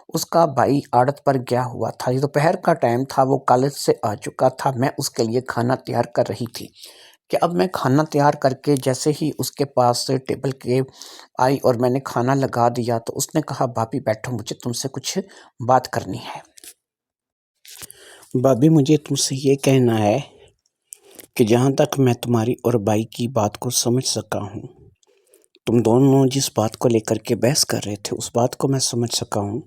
اس کا بھائی آڑت پر گیا ہوا تھا۔ یہ دوپہر کا ٹائم تھا، وہ کالج سے آ چکا تھا، میں اس کے لیے کھانا تیار کر رہی تھی کہ اب میں کھانا تیار کر کے جیسے ہی اس کے پاس ٹیبل کے آئی اور میں نے کھانا لگا دیا تو اس نے کہا بھابھی بیٹھو، مجھے تم سے کچھ بات کرنی ہے۔ بھابھی مجھے تم سے یہ کہنا ہے کہ جہاں تک میں تمہاری اور بھائی کی بات کو سمجھ سکا ہوں، تم دونوں جس بات کو لے کر کے بحث کر رہے تھے اس بات کو میں سمجھ سکا ہوں،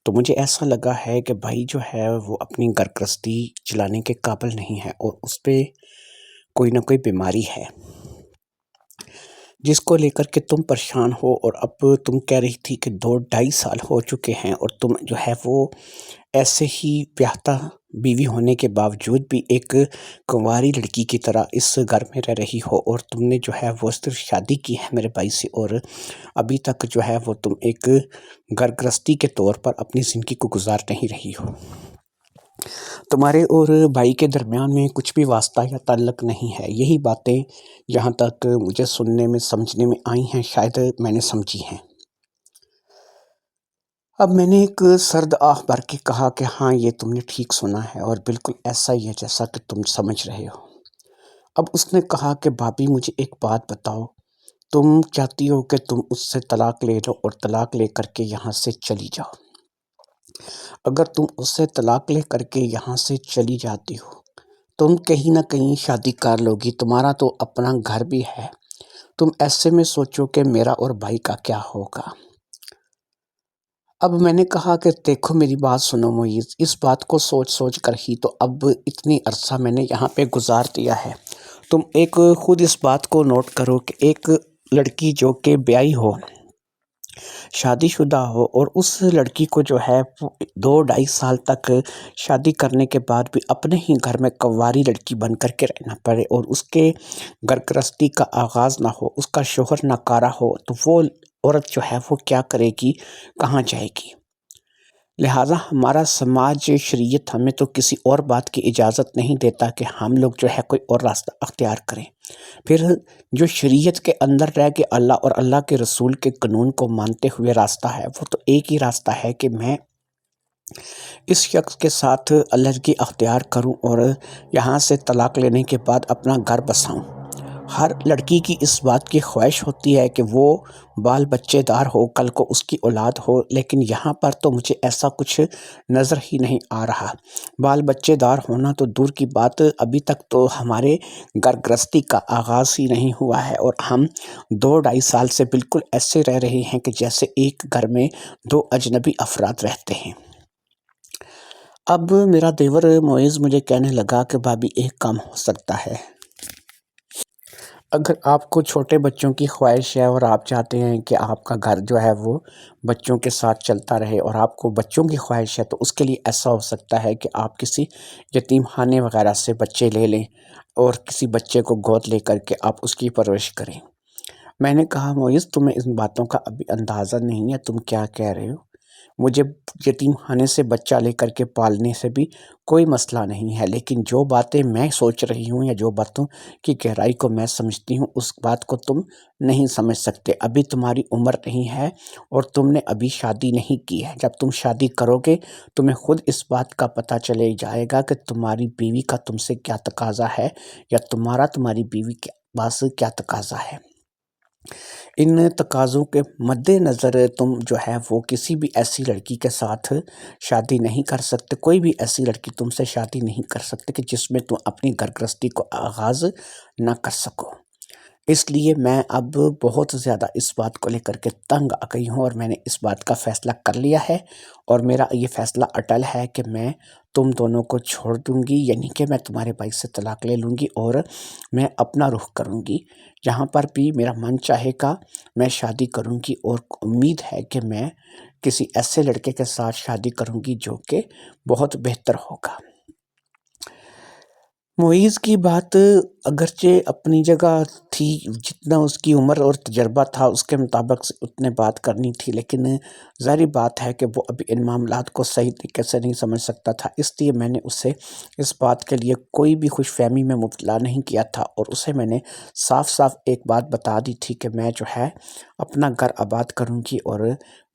تو مجھے ایسا لگا ہے کہ بھائی جو ہے وہ اپنی گھر گرہستی چلانے کے قابل نہیں ہے اور اس پہ کوئی نہ کوئی بیماری ہے جس کو لے کر کے تم پریشان ہو، اور اب تم کہہ رہی تھی کہ 2-2.5 سال ہو چکے ہیں اور تم جو ہے وہ ایسے ہی بیاہتا بیوی ہونے کے باوجود بھی ایک کنواری لڑکی کی طرح اس گھر میں رہ رہی ہو، اور تم نے جو ہے وہ صرف شادی کی ہے میرے بھائی سے، اور ابھی تک جو ہے وہ تم ایک گھر گرہستی کے طور پر اپنی زندگی کو گزار نہیں رہی ہو۔ تمہارے اور بھائی کے درمیان میں کچھ بھی واسطہ یا تعلق نہیں ہے۔ یہی باتیں جہاں تک مجھے سننے میں سمجھنے میں آئی ہیں شاید میں نے سمجھی ہیں۔ اب میں نے ایک سرد آہ بھر کے کہا کہ ہاں یہ تم نے ٹھیک سنا ہے اور بالکل ایسا ہی ہے جیسا کہ تم سمجھ رہے ہو۔ اب اس نے کہا کہ بھابھی مجھے ایک بات بتاؤ، تم چاہتی ہو کہ تم اس سے طلاق لے لو اور طلاق لے کر کے یہاں سے چلی جاؤ۔ اگر تم اس سے طلاق لے کر کے یہاں سے چلی جاتی ہو تم کہیں نہ کہیں شادی کر لو گی، تمہارا تو اپنا گھر بھی ہے، تم ایسے میں سوچو کہ میرا اور بھائی کا کیا ہوگا۔ اب میں نے کہا کہ دیکھو میری بات سنو معیز، اس بات کو سوچ سوچ کر ہی تو اب اتنی عرصہ میں نے یہاں پہ گزار دیا ہے۔ تم ایک خود اس بات کو نوٹ کرو کہ ایک لڑکی جو کہ بیاہی ہو، شادی شدہ ہو، اور اس لڑکی کو جو ہے 2-2.5 سال تک شادی کرنے کے بعد بھی اپنے ہی گھر میں کنواری لڑکی بن کر کے رہنا پڑے اور اس کے گھر گرہستی کا آغاز نہ ہو، اس کا شوہر ناکارہ ہو، تو وہ عورت جو ہے وہ کیا کرے گی، کہاں جائے گی۔ لہٰذا ہمارا سماج شریعت ہمیں تو کسی اور بات کی اجازت نہیں دیتا کہ ہم لوگ جو ہے کوئی اور راستہ اختیار کریں۔ پھر جو شریعت کے اندر رہ کے اللہ اور اللہ کے رسول کے قانون کو مانتے ہوئے راستہ ہے، وہ تو ایک ہی راستہ ہے کہ میں اس شخص کے ساتھ علیحدگی اختیار کروں اور یہاں سے طلاق لینے کے بعد اپنا گھر بساؤں۔ ہر لڑکی کی اس بات کی خواہش ہوتی ہے کہ وہ بال بچے دار ہو، کل کو اس کی اولاد ہو، لیکن یہاں پر تو مجھے ایسا کچھ نظر ہی نہیں آ رہا۔ بال بچے دار ہونا تو دور کی بات، ابھی تک تو ہمارے گھر گرہستی کا آغاز ہی نہیں ہوا ہے اور ہم 2-2.5 سال سے بالکل ایسے رہ رہے ہیں کہ جیسے ایک گھر میں 2 اجنبی افراد رہتے ہیں۔ اب میرا دیور معیز مجھے کہنے لگا کہ بھابھی ایک کام ہو سکتا ہے، اگر آپ کو چھوٹے بچوں کی خواہش ہے اور آپ چاہتے ہیں کہ آپ کا گھر جو ہے وہ بچوں کے ساتھ چلتا رہے اور آپ کو بچوں کی خواہش ہے، تو اس کے لیے ایسا ہو سکتا ہے کہ آپ کسی یتیم خانے وغیرہ سے بچے لے لیں اور کسی بچے کو گود لے کر کے آپ اس کی پرورش کریں۔ میں نے کہا معیز تمہیں ان باتوں کا ابھی اندازہ نہیں ہے، تم کیا کہہ رہے ہو۔ مجھے یتیم خانے سے بچہ لے کر کے پالنے سے بھی کوئی مسئلہ نہیں ہے، لیکن جو باتیں میں سوچ رہی ہوں یا جو باتوں کی گہرائی کو میں سمجھتی ہوں اس بات کو تم نہیں سمجھ سکتے۔ ابھی تمہاری عمر نہیں ہے اور تم نے ابھی شادی نہیں کی ہے۔ جب تم شادی کرو گے تمہیں خود اس بات کا پتہ چلے جائے گا کہ تمہاری بیوی کا تم سے کیا تقاضا ہے یا تمہاری بیوی کے پاس کیا تقاضا ہے۔ ان تقاضوں کے مد نظر تم جو ہے وہ کسی بھی ایسی لڑکی کے ساتھ شادی نہیں کر سکتے، کوئی بھی ایسی لڑکی تم سے شادی نہیں کر سکتے کہ جس میں تم اپنی گھر گرہستی کو آغاز نہ کر سکو۔ اس لیے میں اب بہت زیادہ اس بات کو لے کر کے تنگ آ گئی ہوں اور میں نے اس بات کا فیصلہ کر لیا ہے اور میرا یہ فیصلہ اٹل ہے کہ میں تم دونوں کو چھوڑ دوں گی، یعنی کہ میں تمہارے بھائی سے طلاق لے لوں گی اور میں اپنا رخ کروں گی۔ جہاں پر بھی میرا من چاہے گا میں شادی کروں گی اور امید ہے کہ میں کسی ایسے لڑکے کے ساتھ شادی کروں گی جو کہ بہت بہتر ہوگا۔ معیز کی بات اگرچہ اپنی جگہ تھی، جتنا اس کی عمر اور تجربہ تھا اس کے مطابق سے اتنے بات کرنی تھی، لیکن ظاہری بات ہے کہ وہ ابھی ان معاملات کو صحیح طریقے سے نہیں سمجھ سکتا تھا، اس لیے میں نے اسے اس بات کے لیے کوئی بھی خوش فہمی میں مبتلا نہیں کیا تھا، اور اسے میں نے صاف صاف ایک بات بتا دی تھی کہ میں جو ہے اپنا گھر آباد کروں گی، اور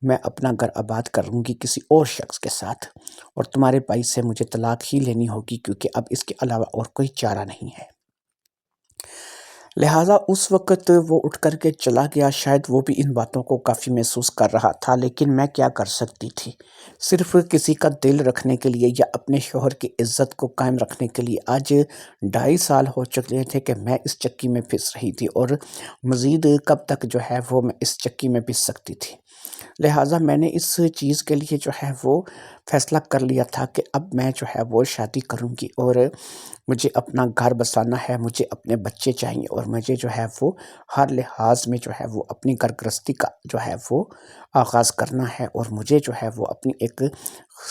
میں اپنا گھر آباد کروں گی کسی اور شخص کے ساتھ، اور تمہارے بھائی سے مجھے طلاق ہی لینی ہوگی، کیونکہ اب اس کے علاوہ اور کوئی چارہ نہیں ہے۔ لہٰذا اس وقت وہ اٹھ کر کے چلا گیا، شاید وہ بھی ان باتوں کو کافی محسوس کر رہا تھا، لیکن میں کیا کر سکتی تھی؟ صرف کسی کا دل رکھنے کے لیے یا اپنے شوہر کی عزت کو قائم رکھنے کے لیے آج 2.5 سال ہو چکے تھے کہ میں اس چکی میں پھنس رہی تھی، اور مزید کب تک جو ہے وہ میں اس چکی میں پھنس سکتی تھی۔ لہٰذا میں نے اس چیز کے لیے جو ہے وہ فیصلہ کر لیا تھا کہ اب میں جو ہے وہ شادی کروں گی، اور مجھے اپنا گھر بسانا ہے، مجھے اپنے بچے چاہیے، اور مجھے جو ہے وہ ہر لحاظ میں جو ہے وہ اپنی گھر گرہستی کا جو ہے وہ آغاز کرنا ہے، اور مجھے جو ہے وہ اپنی ایک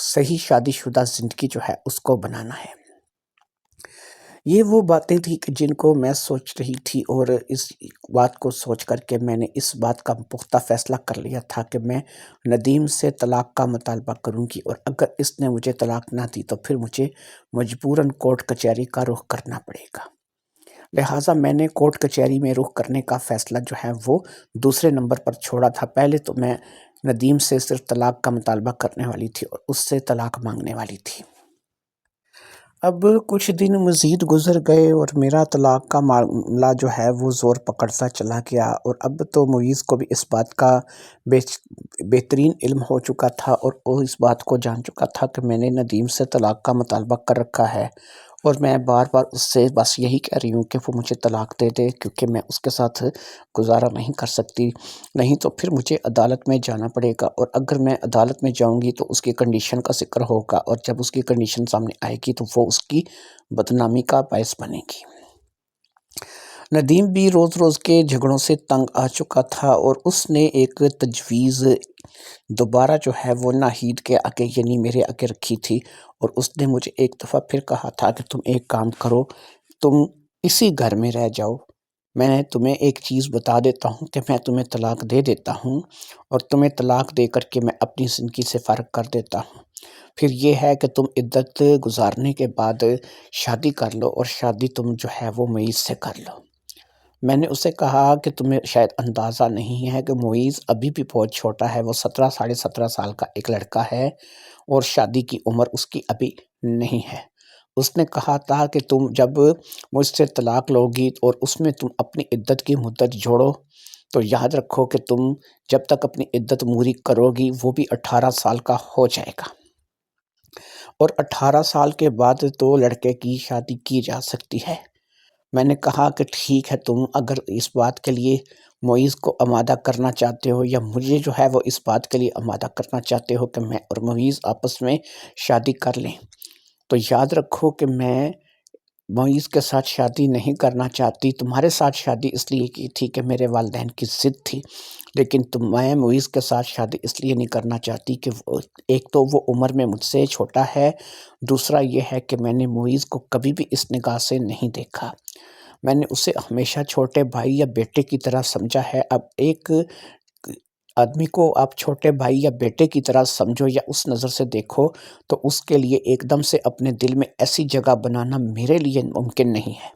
صحیح شادی شدہ زندگی جو ہے اس کو بنانا ہے۔ یہ وہ باتیں تھیں کہ جن کو میں سوچ رہی تھی، اور اس بات کو سوچ کر کے میں نے اس بات کا پختہ فیصلہ کر لیا تھا کہ میں ندیم سے طلاق کا مطالبہ کروں گی، اور اگر اس نے مجھے طلاق نہ دی تو پھر مجھے مجبوراً کورٹ کچہری کا رخ کرنا پڑے گا۔ لہٰذا میں نے کورٹ کچہری میں رخ کرنے کا فیصلہ جو ہے وہ دوسرے نمبر پر چھوڑا تھا۔ پہلے تو میں ندیم سے صرف طلاق کا مطالبہ کرنے والی تھی اور اس سے طلاق مانگنے والی تھی۔ اب کچھ دن مزید گزر گئے اور میرا طلاق کا معاملہ جو ہے وہ زور پکڑتا چلا گیا، اور اب تو معیز کو بھی اس بات کا بہترین علم ہو چکا تھا، اور وہ اس بات کو جان چکا تھا کہ میں نے ندیم سے طلاق کا مطالبہ کر رکھا ہے، اور میں بار بار اس سے بس یہی کہہ رہی ہوں کہ وہ مجھے طلاق دے دے، کیونکہ میں اس کے ساتھ گزارا نہیں کر سکتی، نہیں تو پھر مجھے عدالت میں جانا پڑے گا، اور اگر میں عدالت میں جاؤں گی تو اس کی کنڈیشن کا ذکر ہوگا، اور جب اس کی کنڈیشن سامنے آئے گی تو وہ اس کی بدنامی کا باعث بنے گی۔ ندیم بھی روز روز کے جھگڑوں سے تنگ آ چکا تھا، اور اس نے ایک تجویز دوبارہ جو ہے وہ ناہید کے آگے یعنی میرے آگے رکھی تھی، اور اس نے مجھے ایک دفعہ پھر کہا تھا کہ تم ایک کام کرو، تم اسی گھر میں رہ جاؤ، میں تمہیں ایک چیز بتا دیتا ہوں کہ میں تمہیں طلاق دے دیتا ہوں، اور تمہیں طلاق دے کر کے میں اپنی زندگی سے فارغ کر دیتا ہوں، پھر یہ ہے کہ تم عدت گزارنے کے بعد شادی کر لو، اور شادی تم جو ہے وہ معیز سے کر لو۔ میں نے اسے کہا کہ تمہیں شاید اندازہ نہیں ہے کہ معیز ابھی بھی بہت چھوٹا ہے، وہ 17 سال کا ایک لڑکا ہے، اور شادی کی عمر اس کی ابھی نہیں ہے۔ اس نے کہا تھا کہ تم جب مجھ سے طلاق لو گی اور اس میں تم اپنی عدت کی مدت جوڑو تو یاد رکھو کہ تم جب تک اپنی عدت پوری کرو گی وہ بھی 18 سال کا ہو جائے گا، اور 18 سال کے بعد تو لڑکے کی شادی کی جا سکتی ہے۔ میں نے کہا کہ ٹھیک ہے، تم اگر اس بات کے لیے معیز کو آمادہ کرنا چاہتے ہو، یا مجھے جو ہے وہ اس بات کے لیے آمادہ کرنا چاہتے ہو کہ میں اور معیز آپس میں شادی کر لیں، تو یاد رکھو کہ میں معیز کے ساتھ شادی نہیں کرنا چاہتی، تمہارے ساتھ شادی اس لیے کی تھی کہ میرے والدین کی ضد تھی، لیکن میں معیز کے ساتھ شادی اس لیے نہیں کرنا چاہتی کہ ایک تو وہ عمر میں مجھ سے چھوٹا ہے، دوسرا یہ ہے کہ میں نے معیز کو کبھی بھی اس نگاہ سے نہیں دیکھا، میں نے اسے ہمیشہ چھوٹے بھائی یا بیٹے کی طرح سمجھا ہے۔ اب ایک آدمی کو آپ چھوٹے بھائی یا بیٹے کی طرح سمجھو یا اس نظر سے دیکھو تو اس کے لیے ایک دم سے اپنے دل میں ایسی جگہ بنانا میرے لیے ممکن نہیں ہے۔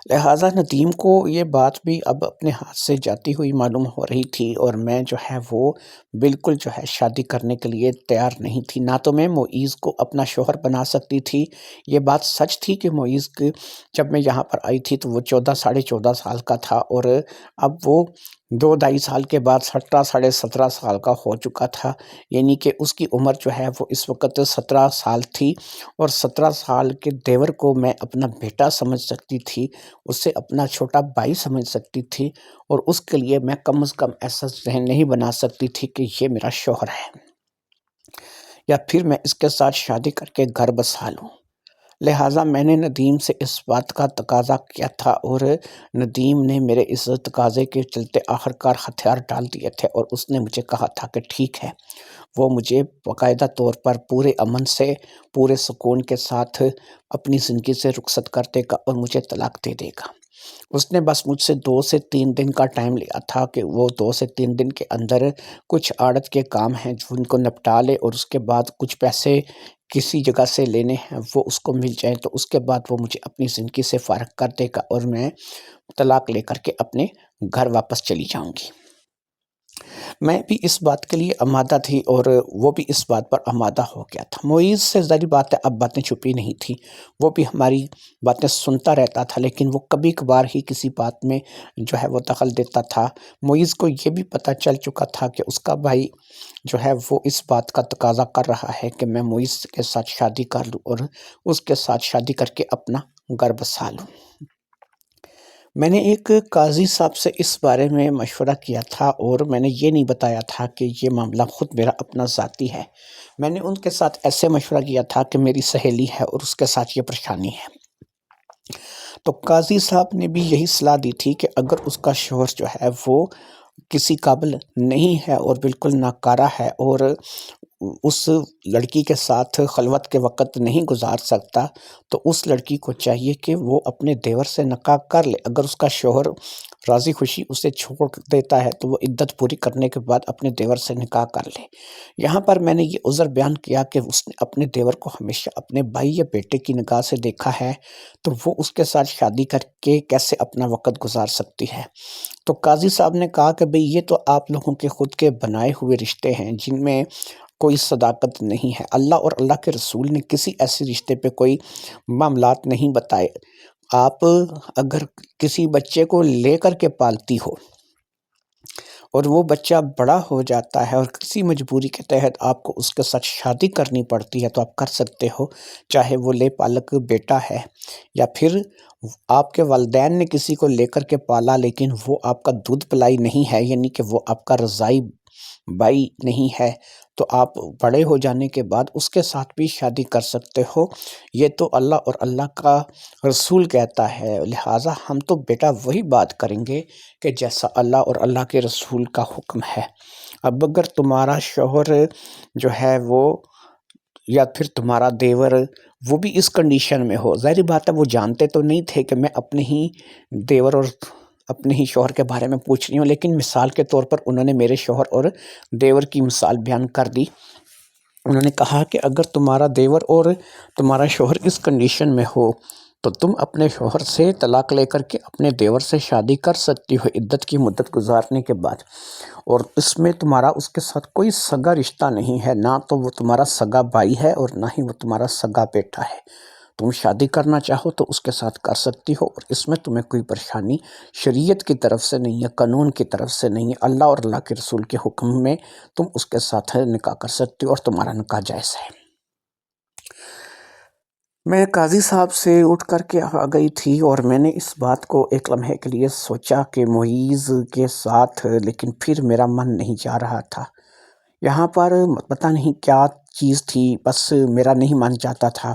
لہٰذا ندیم کو یہ بات بھی اب اپنے ہاتھ سے جاتی ہوئی معلوم ہو رہی تھی، اور میں جو ہے وہ بالکل جو ہے شادی کرنے کے لیے تیار نہیں تھی، نہ تو میں معیز کو اپنا شوہر بنا سکتی تھی۔ یہ بات سچ تھی کہ معیز جب میں یہاں پر آئی تھی تو وہ 14 سال کا تھا، اور اب وہ 2-2.5 سال کے بعد 17 سال کا ہو چکا تھا، یعنی کہ اس کی عمر جو ہے وہ اس وقت 17 سال تھی، اور 17 سال کے دیور کو میں اپنا بیٹا سمجھ سکتی تھی، اسے اپنا چھوٹا بھائی سمجھ سکتی تھی، اور اس کے لیے میں کم از کم ایسا ذہن نہیں بنا سکتی تھی کہ یہ میرا شوہر ہے، یا پھر میں اس کے ساتھ شادی کر کے گھر بسا لوں۔ لہٰذا میں نے ندیم سے اس بات کا تقاضا کیا تھا، اور ندیم نے میرے اس تقاضے کے چلتے آخر کار ہتھیار ڈال دیے تھے، اور اس نے مجھے کہا تھا کہ ٹھیک ہے، وہ مجھے باقاعدہ طور پر پورے امن سے، پورے سکون کے ساتھ اپنی زندگی سے رخصت کر دے گا اور مجھے طلاق دے دے گا۔ اس نے بس مجھ سے 2 سے 3 دن کا ٹائم لیا تھا کہ وہ 2 سے 3 دن کے اندر کچھ عادت کے کام ہیں جن کو نپٹا لے، اور اس کے بعد کچھ پیسے کسی جگہ سے لینے ہیں وہ اس کو مل جائیں، تو اس کے بعد وہ مجھے اپنی زندگی سے فارغ کر دے گا اور میں طلاق لے کر کے اپنے گھر واپس چلی جاؤں گی۔ میں بھی اس بات کے لیے آمادہ تھی اور وہ بھی اس بات پر آمادہ ہو گیا تھا۔ معیز سے ظاہر بات ہے اب باتیں چھپی نہیں تھیں، وہ بھی ہماری باتیں سنتا رہتا تھا، لیکن وہ کبھی کبھار ہی کسی بات میں جو ہے وہ دخل دیتا تھا۔ معیز کو یہ بھی پتہ چل چکا تھا کہ اس کا بھائی جو ہے وہ اس بات کا تقاضا کر رہا ہے کہ میں معیز کے ساتھ شادی کر لوں اور اس کے ساتھ شادی کر کے اپنا گھر بسا لوں۔ میں نے ایک قاضی صاحب سے اس بارے میں مشورہ کیا تھا، اور میں نے یہ نہیں بتایا تھا کہ یہ معاملہ خود میرا اپنا ذاتی ہے۔ میں نے ان کے ساتھ ایسے مشورہ کیا تھا کہ میری سہیلی ہے اور اس کے ساتھ یہ پریشانی ہے۔ تو قاضی صاحب نے بھی یہی صلاح دی تھی کہ اگر اس کا شوہر جو ہے وہ کسی قابل نہیں ہے اور بالکل ناکارہ ہے اور اس لڑکی کے ساتھ خلوت کے وقت نہیں گزار سکتا، تو اس لڑکی کو چاہیے کہ وہ اپنے دیور سے نکاح کر لے۔ اگر اس کا شوہر راضی خوشی اسے چھوڑ دیتا ہے تو وہ عدت پوری کرنے کے بعد اپنے دیور سے نکاح کر لے۔ یہاں پر میں نے یہ عذر بیان کیا کہ اس نے اپنے دیور کو ہمیشہ اپنے بھائی یا بیٹے کی نگاہ سے دیکھا ہے، تو وہ اس کے ساتھ شادی کر کے کیسے اپنا وقت گزار سکتی ہے۔ تو قاضی صاحب نے کہا کہ بھئی یہ تو آپ لوگوں کے خود کے بنائے ہوئے رشتے ہیں جن میں کوئی صداقت نہیں ہے۔ اللہ اور اللہ کے رسول نے کسی ایسے رشتے پہ کوئی معاملات نہیں بتائے۔ آپ اگر کسی بچے کو لے کر کے پالتی ہو اور وہ بچہ بڑا ہو جاتا ہے اور کسی مجبوری کے تحت آپ کو اس کے ساتھ شادی کرنی پڑتی ہے تو آپ کر سکتے ہو، چاہے وہ لے پالک بیٹا ہے یا پھر آپ کے والدین نے کسی کو لے کر کے پالا لیکن وہ آپ کا دودھ پلائی نہیں ہے، یعنی کہ وہ آپ کا رضاعی بھائی نہیں ہے، تو آپ بڑے ہو جانے کے بعد اس کے ساتھ بھی شادی کر سکتے ہو۔ یہ تو اللہ اور اللہ کا رسول کہتا ہے، لہٰذا ہم تو بیٹا وہی بات کریں گے کہ جیسا اللہ اور اللہ کے رسول کا حکم ہے۔ اب اگر تمہارا شوہر جو ہے وہ یا پھر تمہارا دیور وہ بھی اس کنڈیشن میں ہو، ظاہر بات ہے وہ جانتے تو نہیں تھے کہ میں اپنے ہی دیور اور اپنے ہی شوہر کے بارے میں پوچھ رہی ہوں، لیکن مثال کے طور پر انہوں نے میرے شوہر اور دیور کی مثال بیان کر دی۔ انہوں نے کہا کہ اگر تمہارا دیور اور تمہارا شوہر اس کنڈیشن میں ہو تو تم اپنے شوہر سے طلاق لے کر کے اپنے دیور سے شادی کر سکتی ہو عدت کی مدت گزارنے کے بعد، اور اس میں تمہارا اس کے ساتھ کوئی سگا رشتہ نہیں ہے، نہ تو وہ تمہارا سگا بھائی ہے اور نہ ہی وہ تمہارا سگا بیٹا ہے۔ تم شادی کرنا چاہو تو اس کے ساتھ کر سکتی ہو، اور اس میں تمہیں کوئی پریشانی شریعت کی طرف سے نہیں ہے، قانون کی طرف سے نہیں ہے، اللہ اور اللہ کے رسول کے حکم میں تم اس کے ساتھ نکاح کر سکتی ہو اور تمہارا نکاح جائز ہے۔ میں قاضی صاحب سے اٹھ کر کے آ گئی تھی اور میں نے اس بات کو ایک لمحے کے لیے سوچا کہ معیز کے ساتھ، لیکن پھر میرا من نہیں جا رہا تھا۔ یہاں پر پتہ نہیں کیا چیز تھی، بس میرا نہیں من چاہتا تھا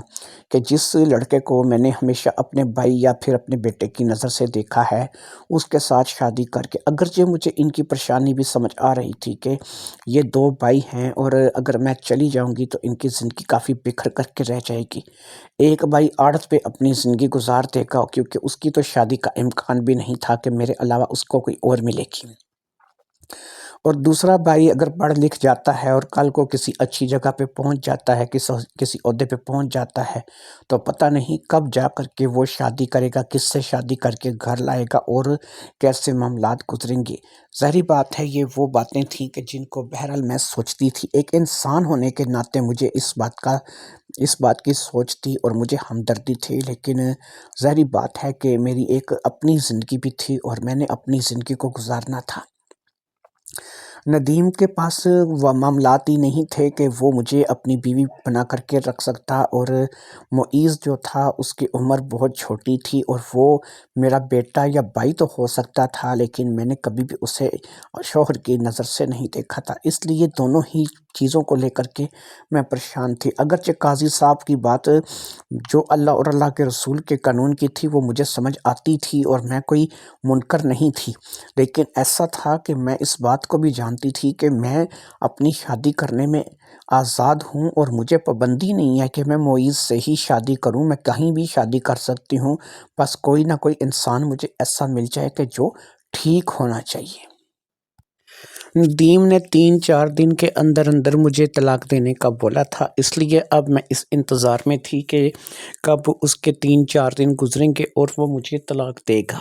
کہ جس لڑکے کو میں نے ہمیشہ اپنے بھائی یا پھر اپنے بیٹے کی نظر سے دیکھا ہے اس کے ساتھ شادی کر کے، اگرچہ مجھے ان کی پریشانی بھی سمجھ آ رہی تھی کہ یہ 2 بھائی ہیں اور اگر میں چلی جاؤں گی تو ان کی زندگی کافی بکھر کر کے رہ جائے گی۔ ایک بھائی عادت پہ اپنی زندگی گزار دے گا کیونکہ اس کی تو شادی کا امکان بھی نہیں تھا کہ میرے علاوہ اس کو کوئی اور ملے گی، اور دوسرا بھائی اگر پڑھ لکھ جاتا ہے اور کل کو کسی اچھی جگہ پہ پہنچ جاتا ہے، کسی عہدے پہ پہنچ جاتا ہے، تو پتہ نہیں کب جا کر کے وہ شادی کرے گا، کس سے شادی کر کے گھر لائے گا اور کیسے معاملات گزریں گے۔ ظاہری بات ہے یہ وہ باتیں تھیں کہ جن کو بہرحال میں سوچتی تھی، ایک انسان ہونے کے ناطے مجھے اس بات کی سوچ تھی اور مجھے ہمدردی تھی، لیکن ظاہری بات ہے کہ میری ایک اپنی زندگی بھی تھی اور میں نے اپنی زندگی کو گزارنا تھا۔ ندیم کے پاس وہ معاملات ہی نہیں تھے کہ وہ مجھے اپنی بیوی بنا کر کے رکھ سکتا، اور معیز جو تھا اس کی عمر بہت چھوٹی تھی اور وہ میرا بیٹا یا بھائی تو ہو سکتا تھا، لیکن میں نے کبھی بھی اسے شوہر کی نظر سے نہیں دیکھا تھا، اس لیے دونوں ہی چیزوں کو لے کر کے میں پریشان تھی۔ اگرچہ قاضی صاحب کی بات جو اللہ اور اللہ کے رسول کے قانون کی تھی وہ مجھے سمجھ آتی تھی اور میں کوئی منکر نہیں تھی، لیکن ایسا تھا کہ میں اس بات کو بھی جانتا جانتی تھی کہ میں اپنی شادی کرنے میں آزاد ہوں اور مجھے پابندی نہیں ہے کہ میں معیز سے ہی شادی کروں، میں کہیں بھی شادی کر سکتی ہوں، بس کوئی نہ کوئی انسان مجھے ایسا مل جائے کہ جو ٹھیک ہونا چاہیے۔ ندیم نے 3-4 دن کے اندر اندر مجھے طلاق دینے کا بولا تھا، اس لیے اب میں اس انتظار میں تھی کہ کب اس کے 3-4 دن گزریں گے اور وہ مجھے طلاق دے گا۔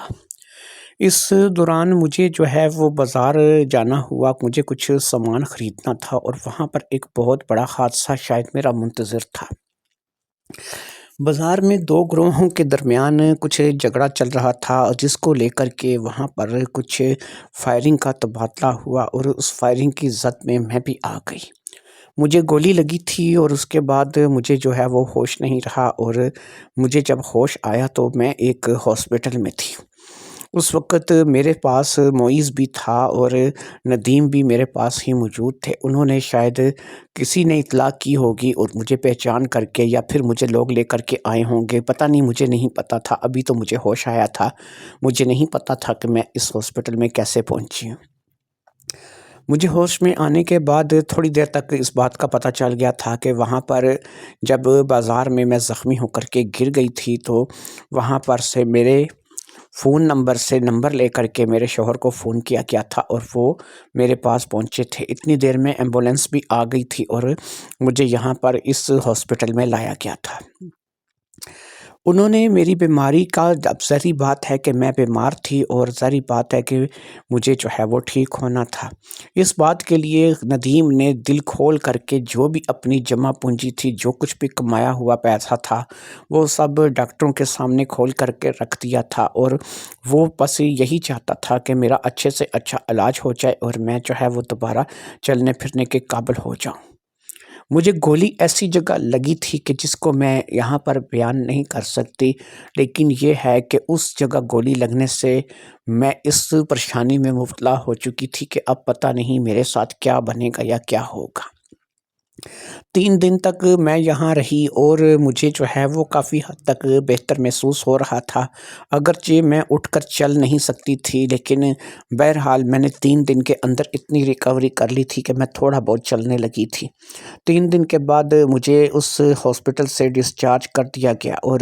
اس دوران مجھے جو ہے وہ بازار جانا ہوا، مجھے کچھ سامان خریدنا تھا اور وہاں پر ایک بہت بڑا حادثہ شاید میرا منتظر تھا۔ بازار میں 2 گروہوں کے درمیان کچھ جھگڑا چل رہا تھا، جس کو لے کر کے وہاں پر کچھ فائرنگ کا تبادلہ ہوا اور اس فائرنگ کی زد میں میں بھی آ گئی۔ مجھے گولی لگی تھی اور اس کے بعد مجھے جو ہے وہ ہوش نہیں رہا، اور مجھے جب ہوش آیا تو میں ایک ہاسپٹل میں تھی۔ اس وقت میرے پاس معیز بھی تھا اور ندیم بھی میرے پاس ہی موجود تھے۔ انہوں نے شاید کسی نے اطلاع کی ہوگی اور مجھے پہچان کر کے، یا پھر مجھے لوگ لے کر کے آئے ہوں گے، پتہ نہیں، مجھے نہیں پتہ تھا۔ ابھی تو مجھے ہوش آیا تھا، مجھے نہیں پتہ تھا کہ میں اس ہاسپٹل میں کیسے پہنچی ہوں۔ مجھے ہوش میں آنے کے بعد تھوڑی دیر تک اس بات کا پتہ چل گیا تھا کہ وہاں پر جب بازار میں زخمی ہو کر کے گر گئی تھی تو وہاں پر سے میرے فون نمبر سے نمبر لے کر کے میرے شوہر کو فون کیا گیا تھا اور وہ میرے پاس پہنچے تھے۔ اتنی دیر میں ایمبولینس بھی آ گئی تھی اور مجھے یہاں پر اس ہاسپٹل میں لایا گیا تھا۔ انہوں نے میری بیماری کا، اب ظاہری بات ہے کہ میں بیمار تھی اور ظاہری بات ہے کہ مجھے جو ہے وہ ٹھیک ہونا تھا، اس بات کے لیے ندیم نے دل کھول کر کے جو بھی اپنی جمع پونجی تھی، جو کچھ بھی کمایا ہوا پیسہ تھا، وہ سب ڈاکٹروں کے سامنے کھول کر کے رکھ دیا تھا، اور وہ بس یہی چاہتا تھا کہ میرا اچھے سے اچھا علاج ہو جائے اور میں جو ہے وہ دوبارہ چلنے پھرنے کے قابل ہو جاؤں۔ مجھے گولی ایسی جگہ لگی تھی کہ جس کو میں یہاں پر بیان نہیں کر سکتی، لیکن یہ ہے کہ اس جگہ گولی لگنے سے میں اس پریشانی میں مبتلا ہو چکی تھی کہ اب پتہ نہیں میرے ساتھ کیا بنے گا یا کیا ہوگا۔ 3 دن تک میں یہاں رہی اور مجھے جو ہے وہ کافی حد تک بہتر محسوس ہو رہا تھا، اگرچہ میں اٹھ کر چل نہیں سکتی تھی، لیکن بہرحال میں نے 3 دن کے اندر اتنی ریکوری کر لی تھی کہ میں تھوڑا بہت چلنے لگی تھی۔ 3 دن کے بعد مجھے اس ہاسپٹل سے ڈسچارج کر دیا گیا اور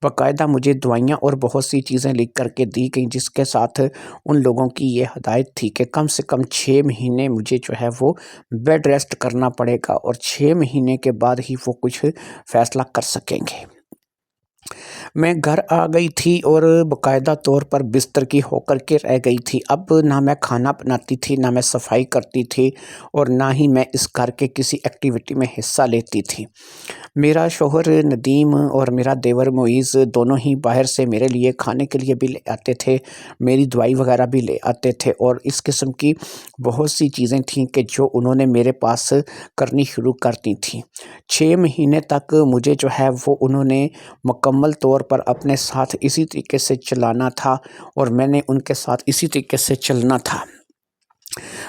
باقاعدہ مجھے دوائیاں اور بہت سی چیزیں لکھ کر کے دی گئیں، جس کے ساتھ ان لوگوں کی یہ ہدایت تھی کہ کم سے کم 6 مہینے مجھے جو ہے وہ بیڈ ریسٹ کرنا پڑے گا اور 6 مہینے کے بعد ہی وہ کچھ فیصلہ کر سکیں گے۔ میں گھر آ گئی تھی اور باقاعدہ طور پر بستر کی ہو کر کے رہ گئی تھی۔ اب نہ میں کھانا بناتی تھی، نہ میں صفائی کرتی تھی، اور نہ ہی میں اس گھر کے کسی ایکٹیویٹی میں حصہ لیتی تھی۔ میرا شوہر ندیم اور میرا دیور معیز دونوں ہی باہر سے میرے لیے کھانے کے لیے بھی لے آتے تھے، میری دوائی وغیرہ بھی لے آتے تھے، اور اس قسم کی بہت سی چیزیں تھیں کہ جو انہوں نے میرے پاس کرنی شروع کر دی تھیں۔ 6 مہینے تک مجھے جو ہے وہ انہوں نے مکمل طور پر اپنے ساتھ اسی طریقے سے چلانا تھا اور میں نے ان کے ساتھ اسی طریقے سے چلنا تھا۔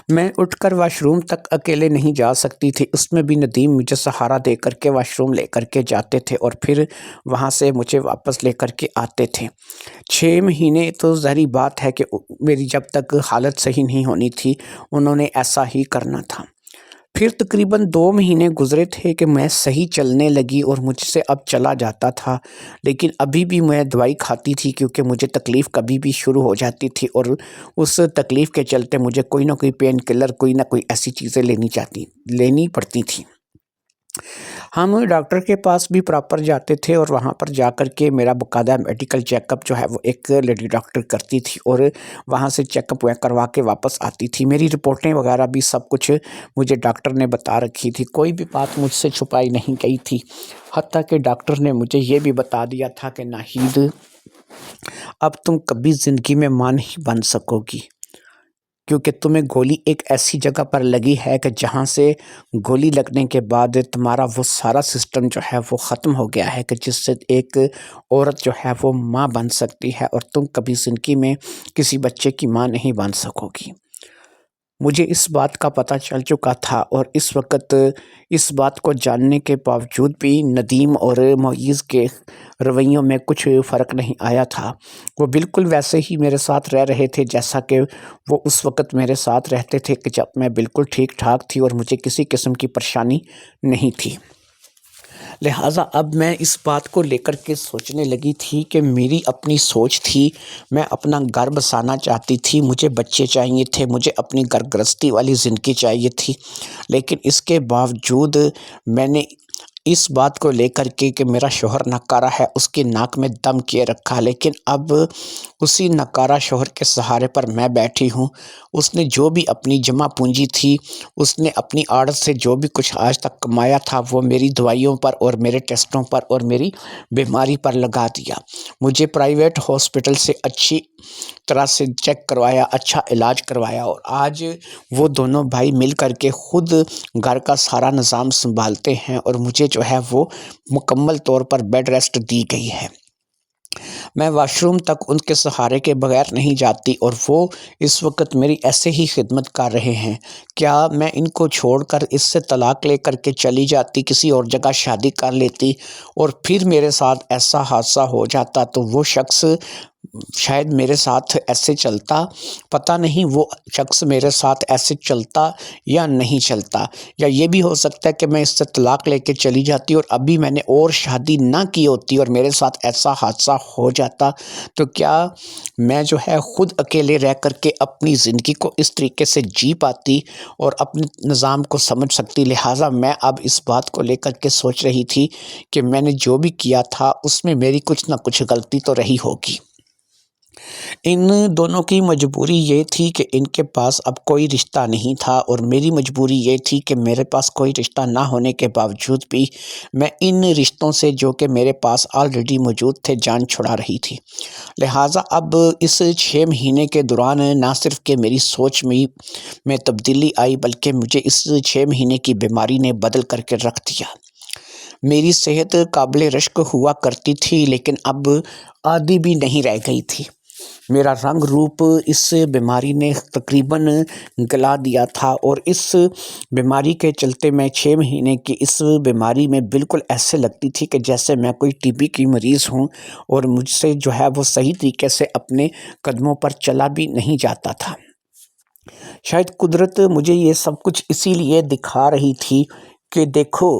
میں اٹھ کر واش روم تک اکیلے نہیں جا سکتی تھی، اس میں بھی ندیم مجھے سہارا دے کر کے واش روم لے کر کے جاتے تھے اور پھر وہاں سے مجھے واپس لے کر کے آتے تھے۔ 6 مہینے تو ظاہری بات ہے کہ میری جب تک حالت صحیح نہیں ہونی تھی انہوں نے ایسا ہی کرنا تھا۔ پھر تقریباً 2 مہینے گزرے تھے کہ میں صحیح چلنے لگی اور مجھ سے اب چلا جاتا تھا، لیکن ابھی بھی میں دوائی کھاتی تھی کیونکہ مجھے تکلیف کبھی بھی شروع ہو جاتی تھی اور اس تکلیف کے چلتے مجھے کوئی نہ کوئی پین کلر، کوئی نہ کوئی ایسی چیزیں لینی پڑتی تھیں۔ ہم ڈاکٹر کے پاس بھی پراپر جاتے تھے اور وہاں پر جا کر کے میرا باقاعدہ میڈیکل چیک اپ جو ہے وہ ایک لیڈی ڈاکٹر کرتی تھی اور وہاں سے چیک اپ کروا کے واپس آتی تھی۔ میری رپورٹیں وغیرہ بھی سب کچھ مجھے ڈاکٹر نے بتا رکھی تھی، کوئی بھی بات مجھ سے چھپائی نہیں گئی تھی، حتیٰ کہ ڈاکٹر نے مجھے یہ بھی بتا دیا تھا کہ ناہید، اب تم کبھی زندگی میں ماں نہیں بن سکو گی، کیونکہ تمہیں گولی ایک ایسی جگہ پر لگی ہے کہ جہاں سے گولی لگنے کے بعد تمہارا وہ سارا سسٹم جو ہے وہ ختم ہو گیا ہے کہ جس سے ایک عورت جو ہے وہ ماں بن سکتی ہے، اور تم کبھی زندگی میں کسی بچے کی ماں نہیں بن سکو گی۔ مجھے اس بات کا پتہ چل چکا تھا اور اس وقت اس بات کو جاننے کے باوجود بھی ندیم اور معیز کے رویوں میں کچھ فرق نہیں آیا تھا۔ وہ بالکل ویسے ہی میرے ساتھ رہ رہے تھے جیسا کہ وہ اس وقت میرے ساتھ رہتے تھے کہ جب میں بالکل ٹھیک ٹھاک تھی اور مجھے کسی قسم کی پریشانی نہیں تھی۔ لہٰذا اب میں اس بات کو لے کر کے سوچنے لگی تھی کہ میری اپنی سوچ تھی، میں اپنا گھر بسانا چاہتی تھی، مجھے بچے چاہیے تھے، مجھے اپنی گھر گرہستی والی زندگی چاہیے تھی، لیکن اس کے باوجود میں نے اس بات کو لے کر کے کہ میرا شوہر ناکارہ ہے اس کی ناک میں دم کیے رکھا، لیکن اب اسی ناکارہ شوہر کے سہارے پر میں بیٹھی ہوں۔ اس نے جو بھی اپنی جمع پونجی تھی، اس نے اپنی آڑت سے جو بھی کچھ آج تک کمایا تھا وہ میری دوائیوں پر اور میرے ٹیسٹوں پر اور میری بیماری پر لگا دیا۔ مجھے پرائیویٹ ہاسپٹل سے اچھی طرح سے چیک کروایا، اچھا علاج کروایا، اور آج وہ دونوں بھائی مل کر کے خود گھر کا سارا نظام سنبھالتے ہیں اور مجھے جو ہے وہ مکمل طور پر بیڈ ریسٹ دی گئی ہے۔ میں واش روم تک ان کے سہارے کے بغیر نہیں جاتی اور وہ اس وقت میری ایسے ہی خدمت کر رہے ہیں۔ کیا میں ان کو چھوڑ کر اس سے طلاق لے کر کے چلی جاتی، کسی اور جگہ شادی کر لیتی اور پھر میرے ساتھ ایسا حادثہ ہو جاتا تو وہ شخص شاید میرے ساتھ ایسے چلتا، پتہ نہیں وہ شخص میرے ساتھ ایسے چلتا یا نہیں چلتا، یا یہ بھی ہو سکتا ہے کہ میں اس سے طلاق لے کے چلی جاتی اور ابھی میں نے اور شادی نہ کی ہوتی اور میرے ساتھ ایسا حادثہ ہو جاتا تو کیا میں جو ہے خود اکیلے رہ کر کے اپنی زندگی کو اس طریقے سے جی پاتی اور اپنے نظام کو سمجھ سکتی۔ لہٰذا میں اب اس بات کو لے کر کے سوچ رہی تھی کہ میں نے جو بھی کیا تھا اس میں میری کچھ نہ کچھ غلطی تو رہی ہوگی۔ ان دونوں کی مجبوری یہ تھی کہ ان کے پاس اب کوئی رشتہ نہیں تھا اور میری مجبوری یہ تھی کہ میرے پاس کوئی رشتہ نہ ہونے کے باوجود بھی میں ان رشتوں سے جو کہ میرے پاس آلریڈی موجود تھے جان چھڑا رہی تھی۔ لہٰذا اب اس 6 مہینے کے دوران نہ صرف کہ میری سوچ میں تبدیلی آئی بلکہ مجھے اس 6 مہینے کی بیماری نے بدل کر کے رکھ دیا۔ میری صحت قابل رشک ہوا کرتی تھی لیکن اب آدھی بھی نہیں رہ گئی تھی۔ میرا رنگ روپ اس بیماری نے تقریباً گلا دیا تھا اور اس بیماری کے چلتے میں 6 مہینے کی اس بیماری میں بالکل ایسے لگتی تھی کہ جیسے میں کوئی ٹی بی کی مریض ہوں اور مجھ سے جو ہے وہ صحیح طریقے سے اپنے قدموں پر چلا بھی نہیں جاتا تھا۔ شاید قدرت مجھے یہ سب کچھ اسی لیے دکھا رہی تھی کہ دیکھو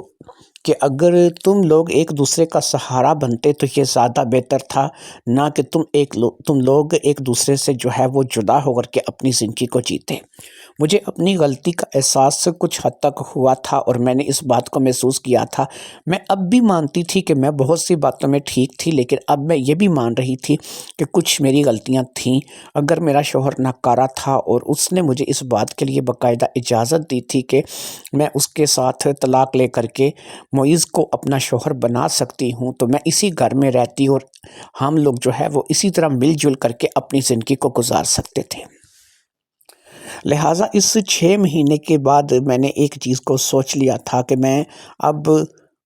کہ اگر تم لوگ ایک دوسرے کا سہارا بنتے تو یہ زیادہ بہتر تھا، نہ کہ تم لوگ ایک دوسرے سے جو ہے وہ جدا ہو کر کے اپنی زندگی کو جیتے۔ مجھے اپنی غلطی کا احساس کچھ حد تک ہوا تھا اور میں نے اس بات کو محسوس کیا تھا۔ میں اب بھی مانتی تھی کہ میں بہت سی باتوں میں ٹھیک تھی، لیکن اب میں یہ بھی مان رہی تھی کہ کچھ میری غلطیاں تھیں۔ اگر میرا شوہر ناکارہ تھا اور اس نے مجھے اس بات کے لیے باقاعدہ اجازت دی تھی کہ میں اس کے ساتھ طلاق لے کر کے معیز کو اپنا شوہر بنا سکتی ہوں تو میں اسی گھر میں رہتی اور ہم لوگ جو ہے وہ اسی طرح مل جل کر کے اپنی زندگی کو گزار سکتے تھے۔ لہٰذا اس 6 مہینے کے بعد میں نے ایک چیز کو سوچ لیا تھا کہ میں اب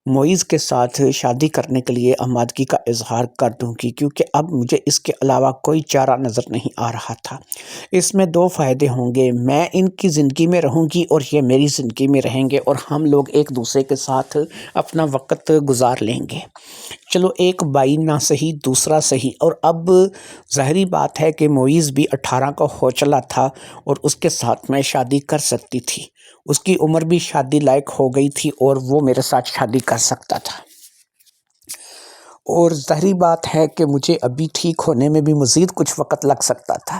معیز کے ساتھ شادی کرنے کے لیے آمادگی کا اظہار کر دوں گی، کیونکہ اب مجھے اس کے علاوہ کوئی چارہ نظر نہیں آ رہا تھا۔ اس میں 2 فائدے ہوں گے، میں ان کی زندگی میں رہوں گی اور یہ میری زندگی میں رہیں گے اور ہم لوگ ایک دوسرے کے ساتھ اپنا وقت گزار لیں گے۔ چلو ایک بائی نہ صحیح دوسرا صحیح، اور اب ظاہری بات ہے کہ معیز بھی 18 کا ہو چلا تھا اور اس کے ساتھ میں شادی کر سکتی تھی۔ اس کی عمر بھی شادی لائق ہو گئی تھی اور وہ میرے ساتھ شادی کر سکتا تھا، اور ظاہری بات ہے کہ مجھے ابھی ٹھیک ہونے میں بھی مزید کچھ وقت لگ سکتا تھا۔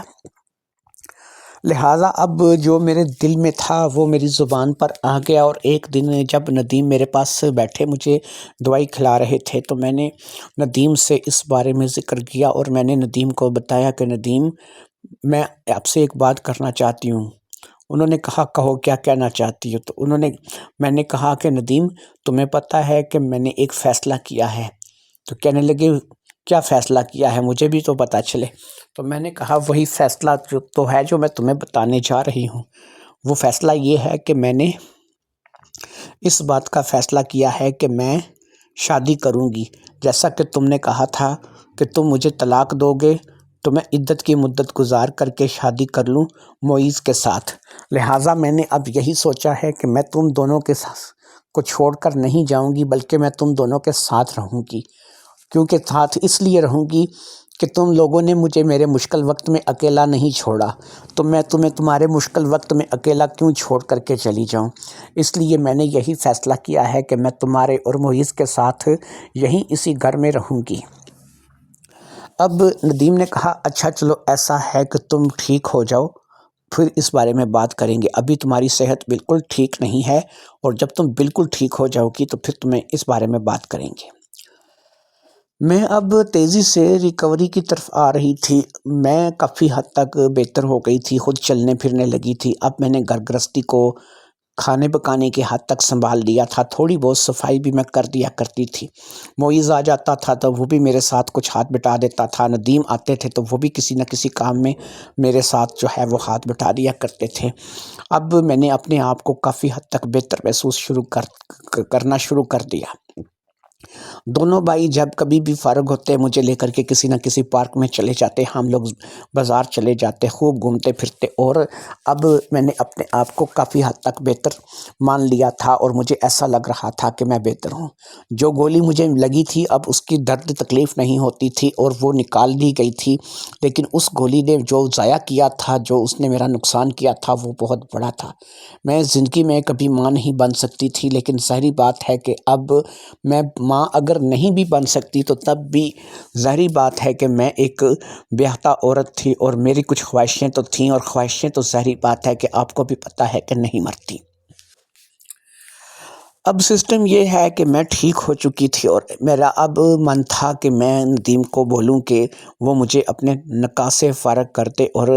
لہٰذا اب جو میرے دل میں تھا وہ میری زبان پر آ گیا، اور ایک دن جب ندیم میرے پاس بیٹھے مجھے دوائی کھلا رہے تھے تو میں نے ندیم سے اس بارے میں ذکر کیا اور میں نے ندیم کو بتایا کہ ندیم، میں آپ سے ایک بات کرنا چاہتی ہوں۔ انہوں نے کہا کہو کیا کہنا چاہتی ہو؟ تو میں نے کہا کہ ندیم، تمہیں پتہ ہے کہ میں نے ایک فیصلہ کیا ہے۔ تو کہنے لگے کیا فیصلہ کیا ہے، مجھے بھی تو پتہ چلے۔ تو میں نے کہا وہی فیصلہ جو میں تمہیں بتانے جا رہی ہوں۔ وہ فیصلہ یہ ہے کہ میں نے اس بات کا فیصلہ کیا ہے کہ میں شادی کروں گی، جیسا کہ تم نے کہا تھا کہ تم مجھے طلاق دو گے، تو میں عدت کی مدت گزار کر کے شادی کر لوں معیز کے ساتھ۔ لہٰذا میں نے اب یہی سوچا ہے کہ میں تم دونوں کے کو چھوڑ کر نہیں جاؤں گی، بلکہ میں تم دونوں کے ساتھ رہوں گی، کیونکہ ساتھ اس لیے رہوں گی کہ تم لوگوں نے مجھے میرے مشکل وقت میں اکیلا نہیں چھوڑا، تو میں تمہیں تمہارے مشکل وقت میں اکیلا کیوں چھوڑ کر کے چلی جاؤں۔ اس لیے میں نے یہی فیصلہ کیا ہے کہ میں تمہارے اور معیز کے ساتھ یہیں اسی گھر میں رہوں گی۔ اب ندیم نے کہا اچھا چلو ایسا ہے کہ تم ٹھیک ہو جاؤ، پھر اس بارے میں بات کریں گے، ابھی تمہاری صحت بالکل ٹھیک نہیں ہے، اور جب تم بالکل ٹھیک ہو جاؤ گی تو پھر تمہیں اس بارے میں بات کریں گے۔ میں اب تیزی سے ریکوری کی طرف آ رہی تھی، میں کافی حد تک بہتر ہو گئی تھی، خود چلنے پھرنے لگی تھی۔ اب میں نے گھر گرہستی کو کھانے پکانے کی حد تک سنبھال لیا تھا، تھوڑی بہت صفائی بھی میں کر دیا کرتی تھی۔ معیز آ جاتا تھا تو وہ بھی میرے ساتھ کچھ ہاتھ بٹا دیتا تھا، ندیم آتے تھے تو وہ بھی کسی نہ کسی کام میں میرے ساتھ جو ہے وہ ہاتھ بٹا دیا کرتے تھے۔ اب میں نے اپنے آپ کو کافی حد تک بہتر محسوس کرنا شروع کر دیا۔ دونوں بھائی جب کبھی بھی فارغ ہوتے مجھے لے کر کے کسی نہ کسی پارک میں چلے جاتے، ہم لوگ بازار چلے جاتے، خوب گھومتے پھرتے، اور اب میں نے اپنے آپ کو کافی حد تک بہتر مان لیا تھا، اور مجھے ایسا لگ رہا تھا کہ میں بہتر ہوں۔ جو گولی مجھے لگی تھی اب اس کی درد تکلیف نہیں ہوتی تھی اور وہ نکال دی گئی تھی، لیکن اس گولی نے جو ضائع کیا تھا، جو اس نے میرا نقصان کیا تھا، وہ بہت بڑا تھا۔ میں زندگی میں کبھی ماں نہیں بن سکتی تھی، لیکن ظاہری بات ہے کہ اب میں ماں اگر نہیں بھی بن سکتی تو تب بھی ظاہری بات ہے کہ میں ایک بیاہتا عورت تھی، اور میری کچھ خواہشیں تو تھیں، اور خواہشیں تو ظاہری بات ہے کہ آپ کو بھی پتہ ہے کہ نہیں مرتی۔ اب سسٹم یہ ہے کہ میں ٹھیک ہو چکی تھی، اور میرا اب من تھا کہ میں ندیم کو بولوں کہ وہ مجھے اپنے نکاح سے فارغ کر دے، اور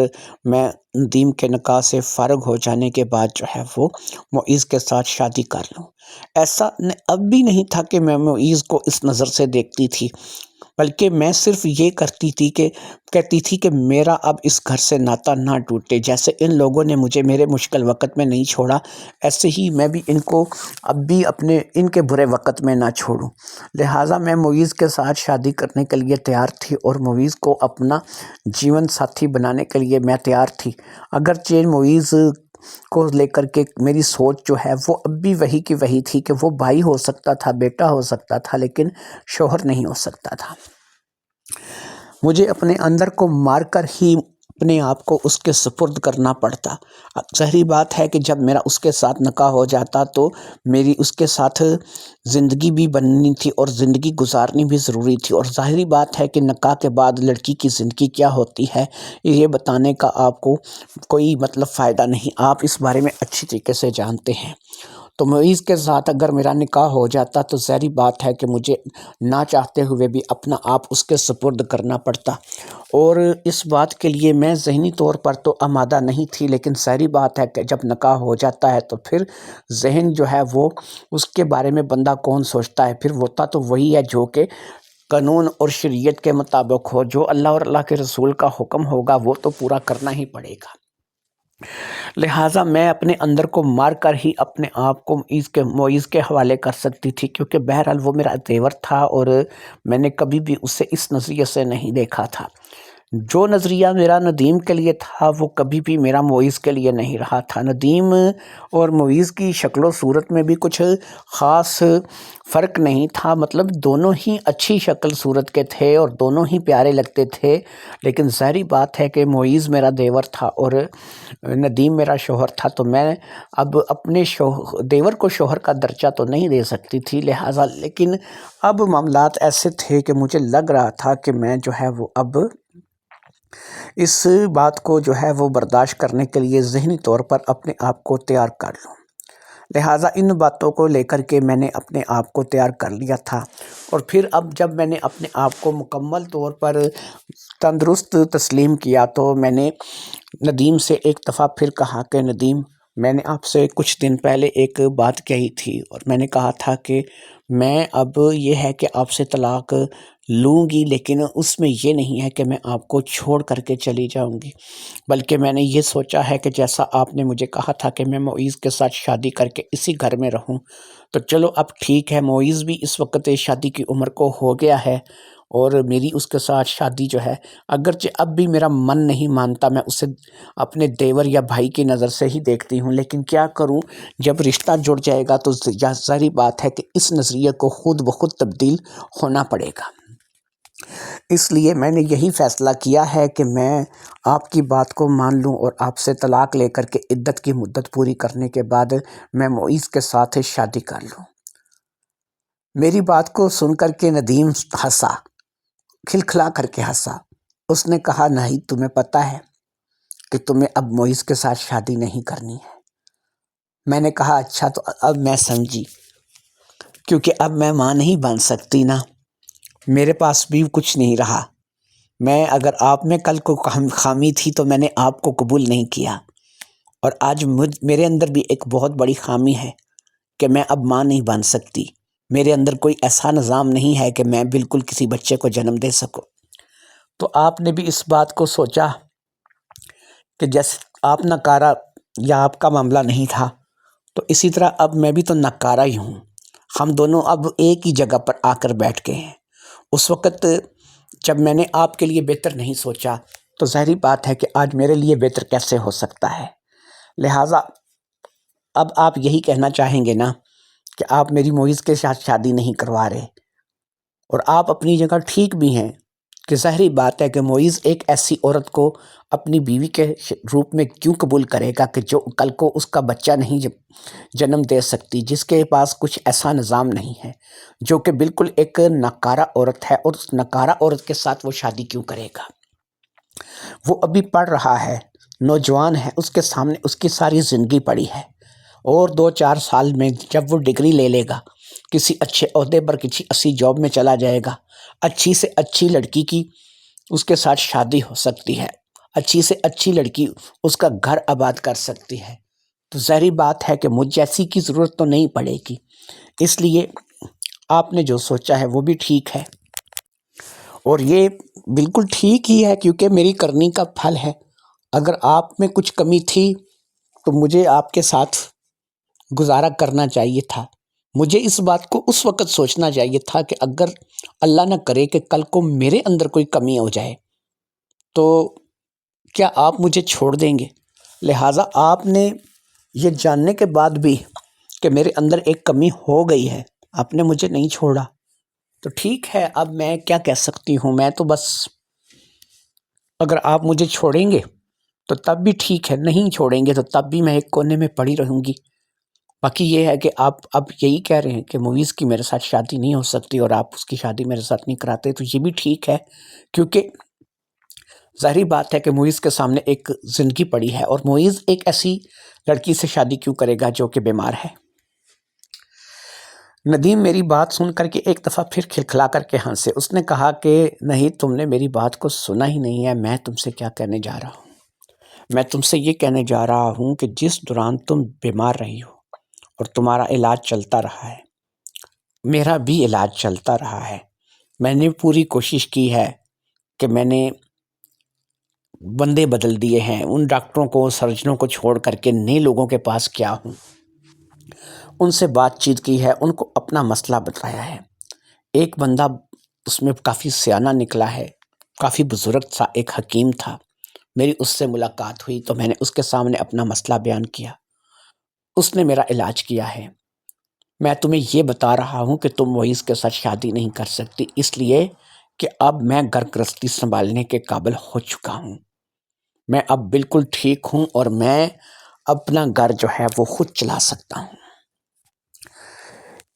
میں ندیم کے نکاح سے فارغ ہو جانے کے بعد جو ہے وہ معیز کے ساتھ شادی کر لوں۔ ایسا اب بھی نہیں تھا کہ میں معیز کو اس نظر سے دیکھتی تھی، بلکہ میں صرف یہ کہتی تھی کہ میرا اب اس گھر سے ناتا نہ ٹوٹے، جیسے ان لوگوں نے مجھے میرے مشکل وقت میں نہیں چھوڑا، ایسے ہی میں بھی ان کو اب بھی ان کے برے وقت میں نہ چھوڑوں۔ لہٰذا میں معیز کے ساتھ شادی کرنے کے لیے تیار تھی، اور معیز کو اپنا جیون ساتھی بنانے کے لیے میں تیار تھی۔ اگرچہ معیز کو لے کر کے میری سوچ جو ہے وہ اب بھی وہی کی وہی تھی کہ وہ بھائی ہو سکتا تھا، بیٹا ہو سکتا تھا، لیکن شوہر نہیں ہو سکتا تھا۔ مجھے اپنے اندر کو مار کر ہی اپنے آپ کو اس کے سپرد کرنا پڑتا۔ ظاہری بات ہے کہ جب میرا اس کے ساتھ نکاح ہو جاتا تو میری اس کے ساتھ زندگی بھی بننی تھی، اور زندگی گزارنی بھی ضروری تھی، اور ظاہری بات ہے کہ نکاح کے بعد لڑکی کی زندگی کیا ہوتی ہے یہ بتانے کا آپ کو کوئی فائدہ نہیں، آپ اس بارے میں اچھی طریقے سے جانتے ہیں۔ تو معیز کے ساتھ اگر میرا نکاح ہو جاتا تو ظاہری بات ہے کہ مجھے نہ چاہتے ہوئے بھی اپنا آپ اس کے سپرد کرنا پڑتا، اور اس بات کے لیے میں ذہنی طور پر تو آمادہ نہیں تھی، لیکن ظاہری بات ہے کہ جب نکاح ہو جاتا ہے تو پھر ذہن جو ہے وہ اس کے بارے میں بندہ کون سوچتا ہے، پھر ہوتا تو وہی ہے جو کہ قانون اور شریعت کے مطابق ہو، جو اللہ اور اللہ کے رسول کا حکم ہوگا وہ تو پورا کرنا ہی پڑے گا۔ لہٰذا میں اپنے اندر کو مار کر ہی اپنے آپ کو معیز کے حوالے کر سکتی تھی، کیونکہ بہرحال وہ میرا دیور تھا، اور میں نے کبھی بھی اسے اس نظریے سے نہیں دیکھا تھا۔ جو نظریہ میرا ندیم کے لیے تھا وہ کبھی بھی میرا معیز کے لیے نہیں رہا تھا۔ ندیم اور معیز کی شکل و صورت میں بھی کچھ خاص فرق نہیں تھا، دونوں ہی اچھی شکل صورت کے تھے اور دونوں ہی پیارے لگتے تھے، لیکن ظاہری بات ہے کہ معیز میرا دیور تھا اور ندیم میرا شوہر تھا، تو میں اب اپنے دیور کو شوہر کا درجہ تو نہیں دے سکتی تھی، لہٰذا لیکن اب معاملات ایسے تھے کہ مجھے لگ رہا تھا کہ میں جو ہے وہ اب اس بات کو جو ہے وہ برداشت کرنے کے لیے ذہنی طور پر اپنے آپ کو تیار کر لوں۔ لہٰذا ان باتوں کو لے کر کے میں نے اپنے آپ کو تیار کر لیا تھا، اور پھر اب جب میں نے اپنے آپ کو مکمل طور پر تندرست تسلیم کیا تو میں نے ندیم سے ایک دفعہ پھر کہا کہ ندیم، میں نے آپ سے کچھ دن پہلے ایک بات کہی تھی، اور میں نے کہا تھا کہ میں اب یہ ہے کہ آپ سے طلاق لوں گی، لیکن اس میں یہ نہیں ہے کہ میں آپ کو چھوڑ کر کے چلی جاؤں گی، بلکہ میں نے یہ سوچا ہے کہ جیسا آپ نے مجھے کہا تھا کہ میں معیز کے ساتھ شادی کر کے اسی گھر میں رہوں، تو چلو اب ٹھیک ہے، معیز بھی اس وقت شادی کی عمر کو ہو گیا ہے، اور میری اس کے ساتھ شادی جو ہے، اگرچہ اب بھی میرا من نہیں مانتا، میں اسے اپنے دیور یا بھائی کی نظر سے ہی دیکھتی ہوں، لیکن کیا کروں، جب رشتہ جڑ جائے گا تو ظاہری بات ہے کہ اس نظریے کو خود بخود تبدیل ہونا پڑے گا۔ اس لیے میں نے یہی فیصلہ کیا ہے کہ میں آپ کی بات کو مان لوں اور آپ سے طلاق لے کر کے عدت کی مدت پوری کرنے کے بعد میں معیز کے ساتھ شادی کر لوں۔ میری بات کو سن کر کے ندیم ہنسا، کھلکھلا کر کے ہنسا۔ اس نے کہا، نہیں، تمہیں پتہ ہے کہ تمہیں اب معیز کے ساتھ شادی نہیں کرنی ہے۔ میں نے کہا، اچھا، تو اب میں سمجھی، کیونکہ اب میں ماں نہیں بن سکتی نا، میرے پاس بھی کچھ نہیں رہا۔ میں اگر آپ میں کل کو خامی تھی تو میں نے آپ کو قبول نہیں کیا، اور آج میرے اندر بھی ایک بہت بڑی خامی ہے کہ میں اب ماں نہیں بن سکتی۔ میرے اندر کوئی ایسا نظام نہیں ہے کہ میں بالکل کسی بچے کو جنم دے سکوں۔ تو آپ نے بھی اس بات کو سوچا کہ جیسے آپ نکارہ یا آپ کا معاملہ نہیں تھا، تو اسی طرح اب میں بھی تو نکارہ ہی ہوں۔ ہم دونوں اب ایک ہی جگہ پر آ کر بیٹھ گئے ہیں۔ اس وقت جب میں نے آپ کے لیے بہتر نہیں سوچا تو ظاہری بات ہے کہ آج میرے لیے بہتر کیسے ہو سکتا ہے۔ لہٰذا اب آپ یہی کہنا چاہیں گے نا کہ آپ میری معیز کے ساتھ شادی نہیں کروا رہے، اور آپ اپنی جگہ ٹھیک بھی ہیں کہ ظاہری بات ہے کہ معیز ایک ایسی عورت کو اپنی بیوی کے روپ میں کیوں قبول کرے گا کہ جو کل کو اس کا بچہ نہیں جنم دے سکتی، جس کے پاس کچھ ایسا نظام نہیں ہے، جو کہ بالکل ایک ناکارہ عورت ہے، اور اس ناکارہ عورت کے ساتھ وہ شادی کیوں کرے گا؟ وہ ابھی پڑھ رہا ہے، نوجوان ہے، اس کے سامنے اس کی ساری زندگی پڑی ہے، اور 2-4 سال میں جب وہ ڈگری لے لے گا، کسی اچھے عہدے پر کسی اچھی جاب میں چلا جائے گا، اچھی سے اچھی لڑکی کی اس کے ساتھ شادی ہو سکتی ہے، اچھی سے اچھی لڑکی اس کا گھر آباد کر سکتی ہے، تو ظاہری بات ہے کہ مجھ جیسی کی ضرورت تو نہیں پڑے گی۔ اس لیے آپ نے جو سوچا ہے وہ بھی ٹھیک ہے، اور یہ بالکل ٹھیک ہی ہے، کیونکہ میری کرنی کا پھل ہے۔ اگر آپ میں کچھ کمی تھی تو مجھے آپ کے ساتھ گزارا کرنا چاہیے تھا۔ مجھے اس بات کو اس وقت سوچنا چاہیے تھا کہ اگر اللہ نہ کرے کہ کل کو میرے اندر کوئی کمی ہو جائے تو کیا آپ مجھے چھوڑ دیں گے؟ لہٰذا آپ نے یہ جاننے کے بعد بھی کہ میرے اندر ایک کمی ہو گئی ہے، آپ نے مجھے نہیں چھوڑا، تو ٹھیک ہے، اب میں کیا کہہ سکتی ہوں؟ میں تو بس، اگر آپ مجھے چھوڑیں گے تو تب بھی ٹھیک ہے، نہیں چھوڑیں گے تو تب بھی میں ایک کونے میں پڑی رہوں گی۔ باقی یہ ہے کہ آپ اب یہی کہہ رہے ہیں کہ معیز کی میرے ساتھ شادی نہیں ہو سکتی اور آپ اس کی شادی میرے ساتھ نہیں کراتے، تو یہ بھی ٹھیک ہے، کیونکہ ظاہری بات ہے کہ معیز کے سامنے ایک زندگی پڑی ہے، اور معیز ایک ایسی لڑکی سے شادی کیوں کرے گا جو کہ بیمار ہے؟ ندیم میری بات سن کر کے ایک دفعہ پھر کھلکھلا کر کے ہنسے۔ اس نے کہا کہ نہیں، تم نے میری بات کو سنا ہی نہیں ہے۔ میں تم سے کیا کہنے جا رہا ہوں؟ میں تم سے یہ کہنے جا رہا ہوں کہ جس دوران تم بیمار رہی ہو اور تمہارا علاج چلتا رہا ہے، میرا بھی علاج چلتا رہا ہے، میں نے پوری کوشش کی ہے کہ میں نے بندے بدل دیے ہیں، ان ڈاکٹروں کو، سرجنوں کو چھوڑ کر کے نئے لوگوں کے پاس کیا ہوں، ان سے بات چیت کی ہے، ان کو اپنا مسئلہ بتایا ہے۔ ایک بندہ اس میں کافی سیانہ نکلا ہے، کافی بزرگ تھا، ایک حکیم تھا۔ میری اس سے ملاقات ہوئی تو میں نے اس کے سامنے اپنا مسئلہ بیان کیا، اس نے میرا علاج کیا ہے۔ میں تمہیں یہ بتا رہا ہوں کہ تم معیز کے ساتھ شادی نہیں کر سکتی، اس لیے کہ اب میں گھر گرہستی سنبھالنے کے قابل ہو چکا ہوں، میں اب بالکل ٹھیک ہوں، اور میں اپنا گھر جو ہے وہ خود چلا سکتا ہوں۔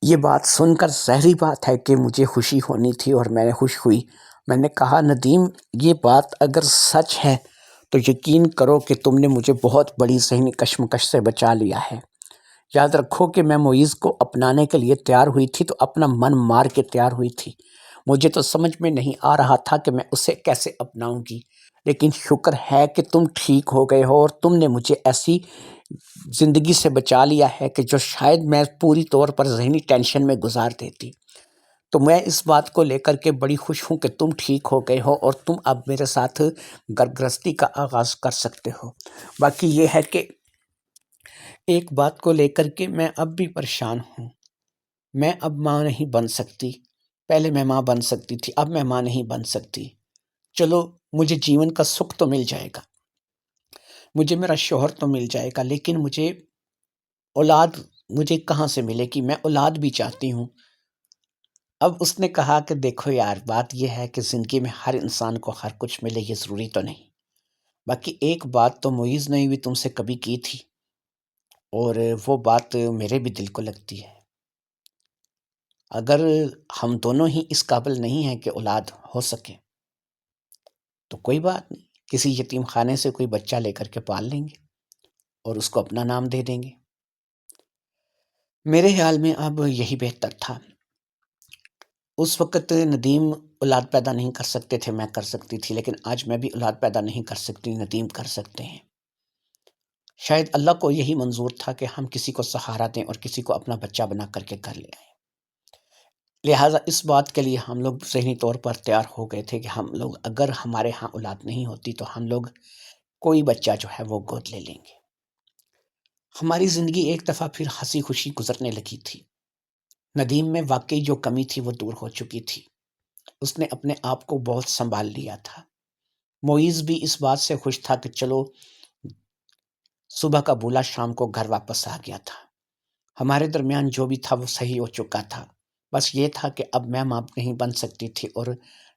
یہ بات سن کر ظاہری بات ہے کہ مجھے خوشی ہونی تھی، اور میں نے خوش ہوئی۔ میں نے کہا، ندیم، یہ بات اگر سچ ہے تو یقین کرو کہ تم نے مجھے بہت بڑی ذہنی کشمکش سے بچا لیا ہے۔ یاد رکھو کہ میں معیز کو اپنانے کے لیے تیار ہوئی تھی تو اپنا من مار کے تیار ہوئی تھی۔ مجھے تو سمجھ میں نہیں آ رہا تھا کہ میں اسے کیسے اپناؤں گی، لیکن شکر ہے کہ تم ٹھیک ہو گئے ہو، اور تم نے مجھے ایسی زندگی سے بچا لیا ہے کہ جو شاید میں پوری طور پر ذہنی ٹینشن میں گزار دیتی۔ تو میں اس بات کو لے کر کے بڑی خوش ہوں کہ تم ٹھیک ہو گئے ہو، اور تم اب میرے ساتھ گھر گرہستی کا آغاز کر سکتے ہو۔ باقی یہ ہے کہ ایک بات کو لے کر کے میں اب بھی پریشان ہوں، میں اب ماں نہیں بن سکتی۔ پہلے میں ماں بن سکتی تھی، اب میں ماں نہیں بن سکتی، چلو مجھے جیون کا سکھ تو مل جائے گا، مجھے میرا شوہر تو مل جائے گا، لیکن مجھے اولاد مجھے کہاں سے ملے گی؟ میں اولاد بھی چاہتی ہوں۔ اب اس نے کہا کہ دیکھو یار، بات یہ ہے کہ زندگی میں ہر انسان کو ہر کچھ ملے یہ ضروری تو نہیں، باقی ایک بات تو معیز نے بھی تم سے کبھی کی تھی، اور وہ بات میرے بھی دل کو لگتی ہے۔ اگر ہم دونوں ہی اس قابل نہیں ہیں کہ اولاد ہو سکے تو کوئی بات نہیں، کسی یتیم خانے سے کوئی بچہ لے کر کے پال لیں گے اور اس کو اپنا نام دے دیں گے۔ میرے خیال میں اب یہی بہتر تھا۔ اس وقت ندیم اولاد پیدا نہیں کر سکتے تھے، میں کر سکتی تھی، لیکن آج میں بھی اولاد پیدا نہیں کر سکتی، ندیم کر سکتے ہیں۔ شاید اللہ کو یہی منظور تھا کہ ہم کسی کو سہارا دیں اور کسی کو اپنا بچہ بنا کر کے گھر لے آئیں۔ لہٰذا اس بات کے لیے ہم لوگ ذہنی طور پر تیار ہو گئے تھے کہ ہم لوگ اگر ہمارے ہاں اولاد نہیں ہوتی تو ہم لوگ کوئی بچہ جو ہے وہ گود لے لیں گے۔ ہماری زندگی ایک دفعہ پھر ہنسی خوشی گزرنے لگی تھی۔ ندیم میں واقعی جو کمی تھی وہ دور ہو چکی تھی، اس نے اپنے آپ کو بہت سنبھال لیا تھا۔ معیز بھی اس بات سے خوش تھا کہ چلو صبح کا بولا شام کو گھر واپس آ گیا تھا، ہمارے درمیان جو بھی تھا وہ صحیح ہو چکا تھا، بس یہ تھا کہ اب میں باپ نہیں بن سکتی تھی اور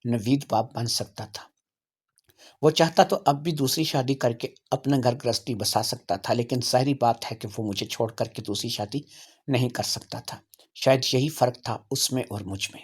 نوید باپ بن سکتا تھا۔ وہ چاہتا تو اب بھی دوسری شادی کر کے اپنا گھر گرہستی بسا سکتا تھا، لیکن ظاہری بات ہے کہ وہ مجھے چھوڑ کر کے دوسری شادی نہیں کر سکتا تھا۔ شاید یہی فرق تھا اس میں اور مجھ میں۔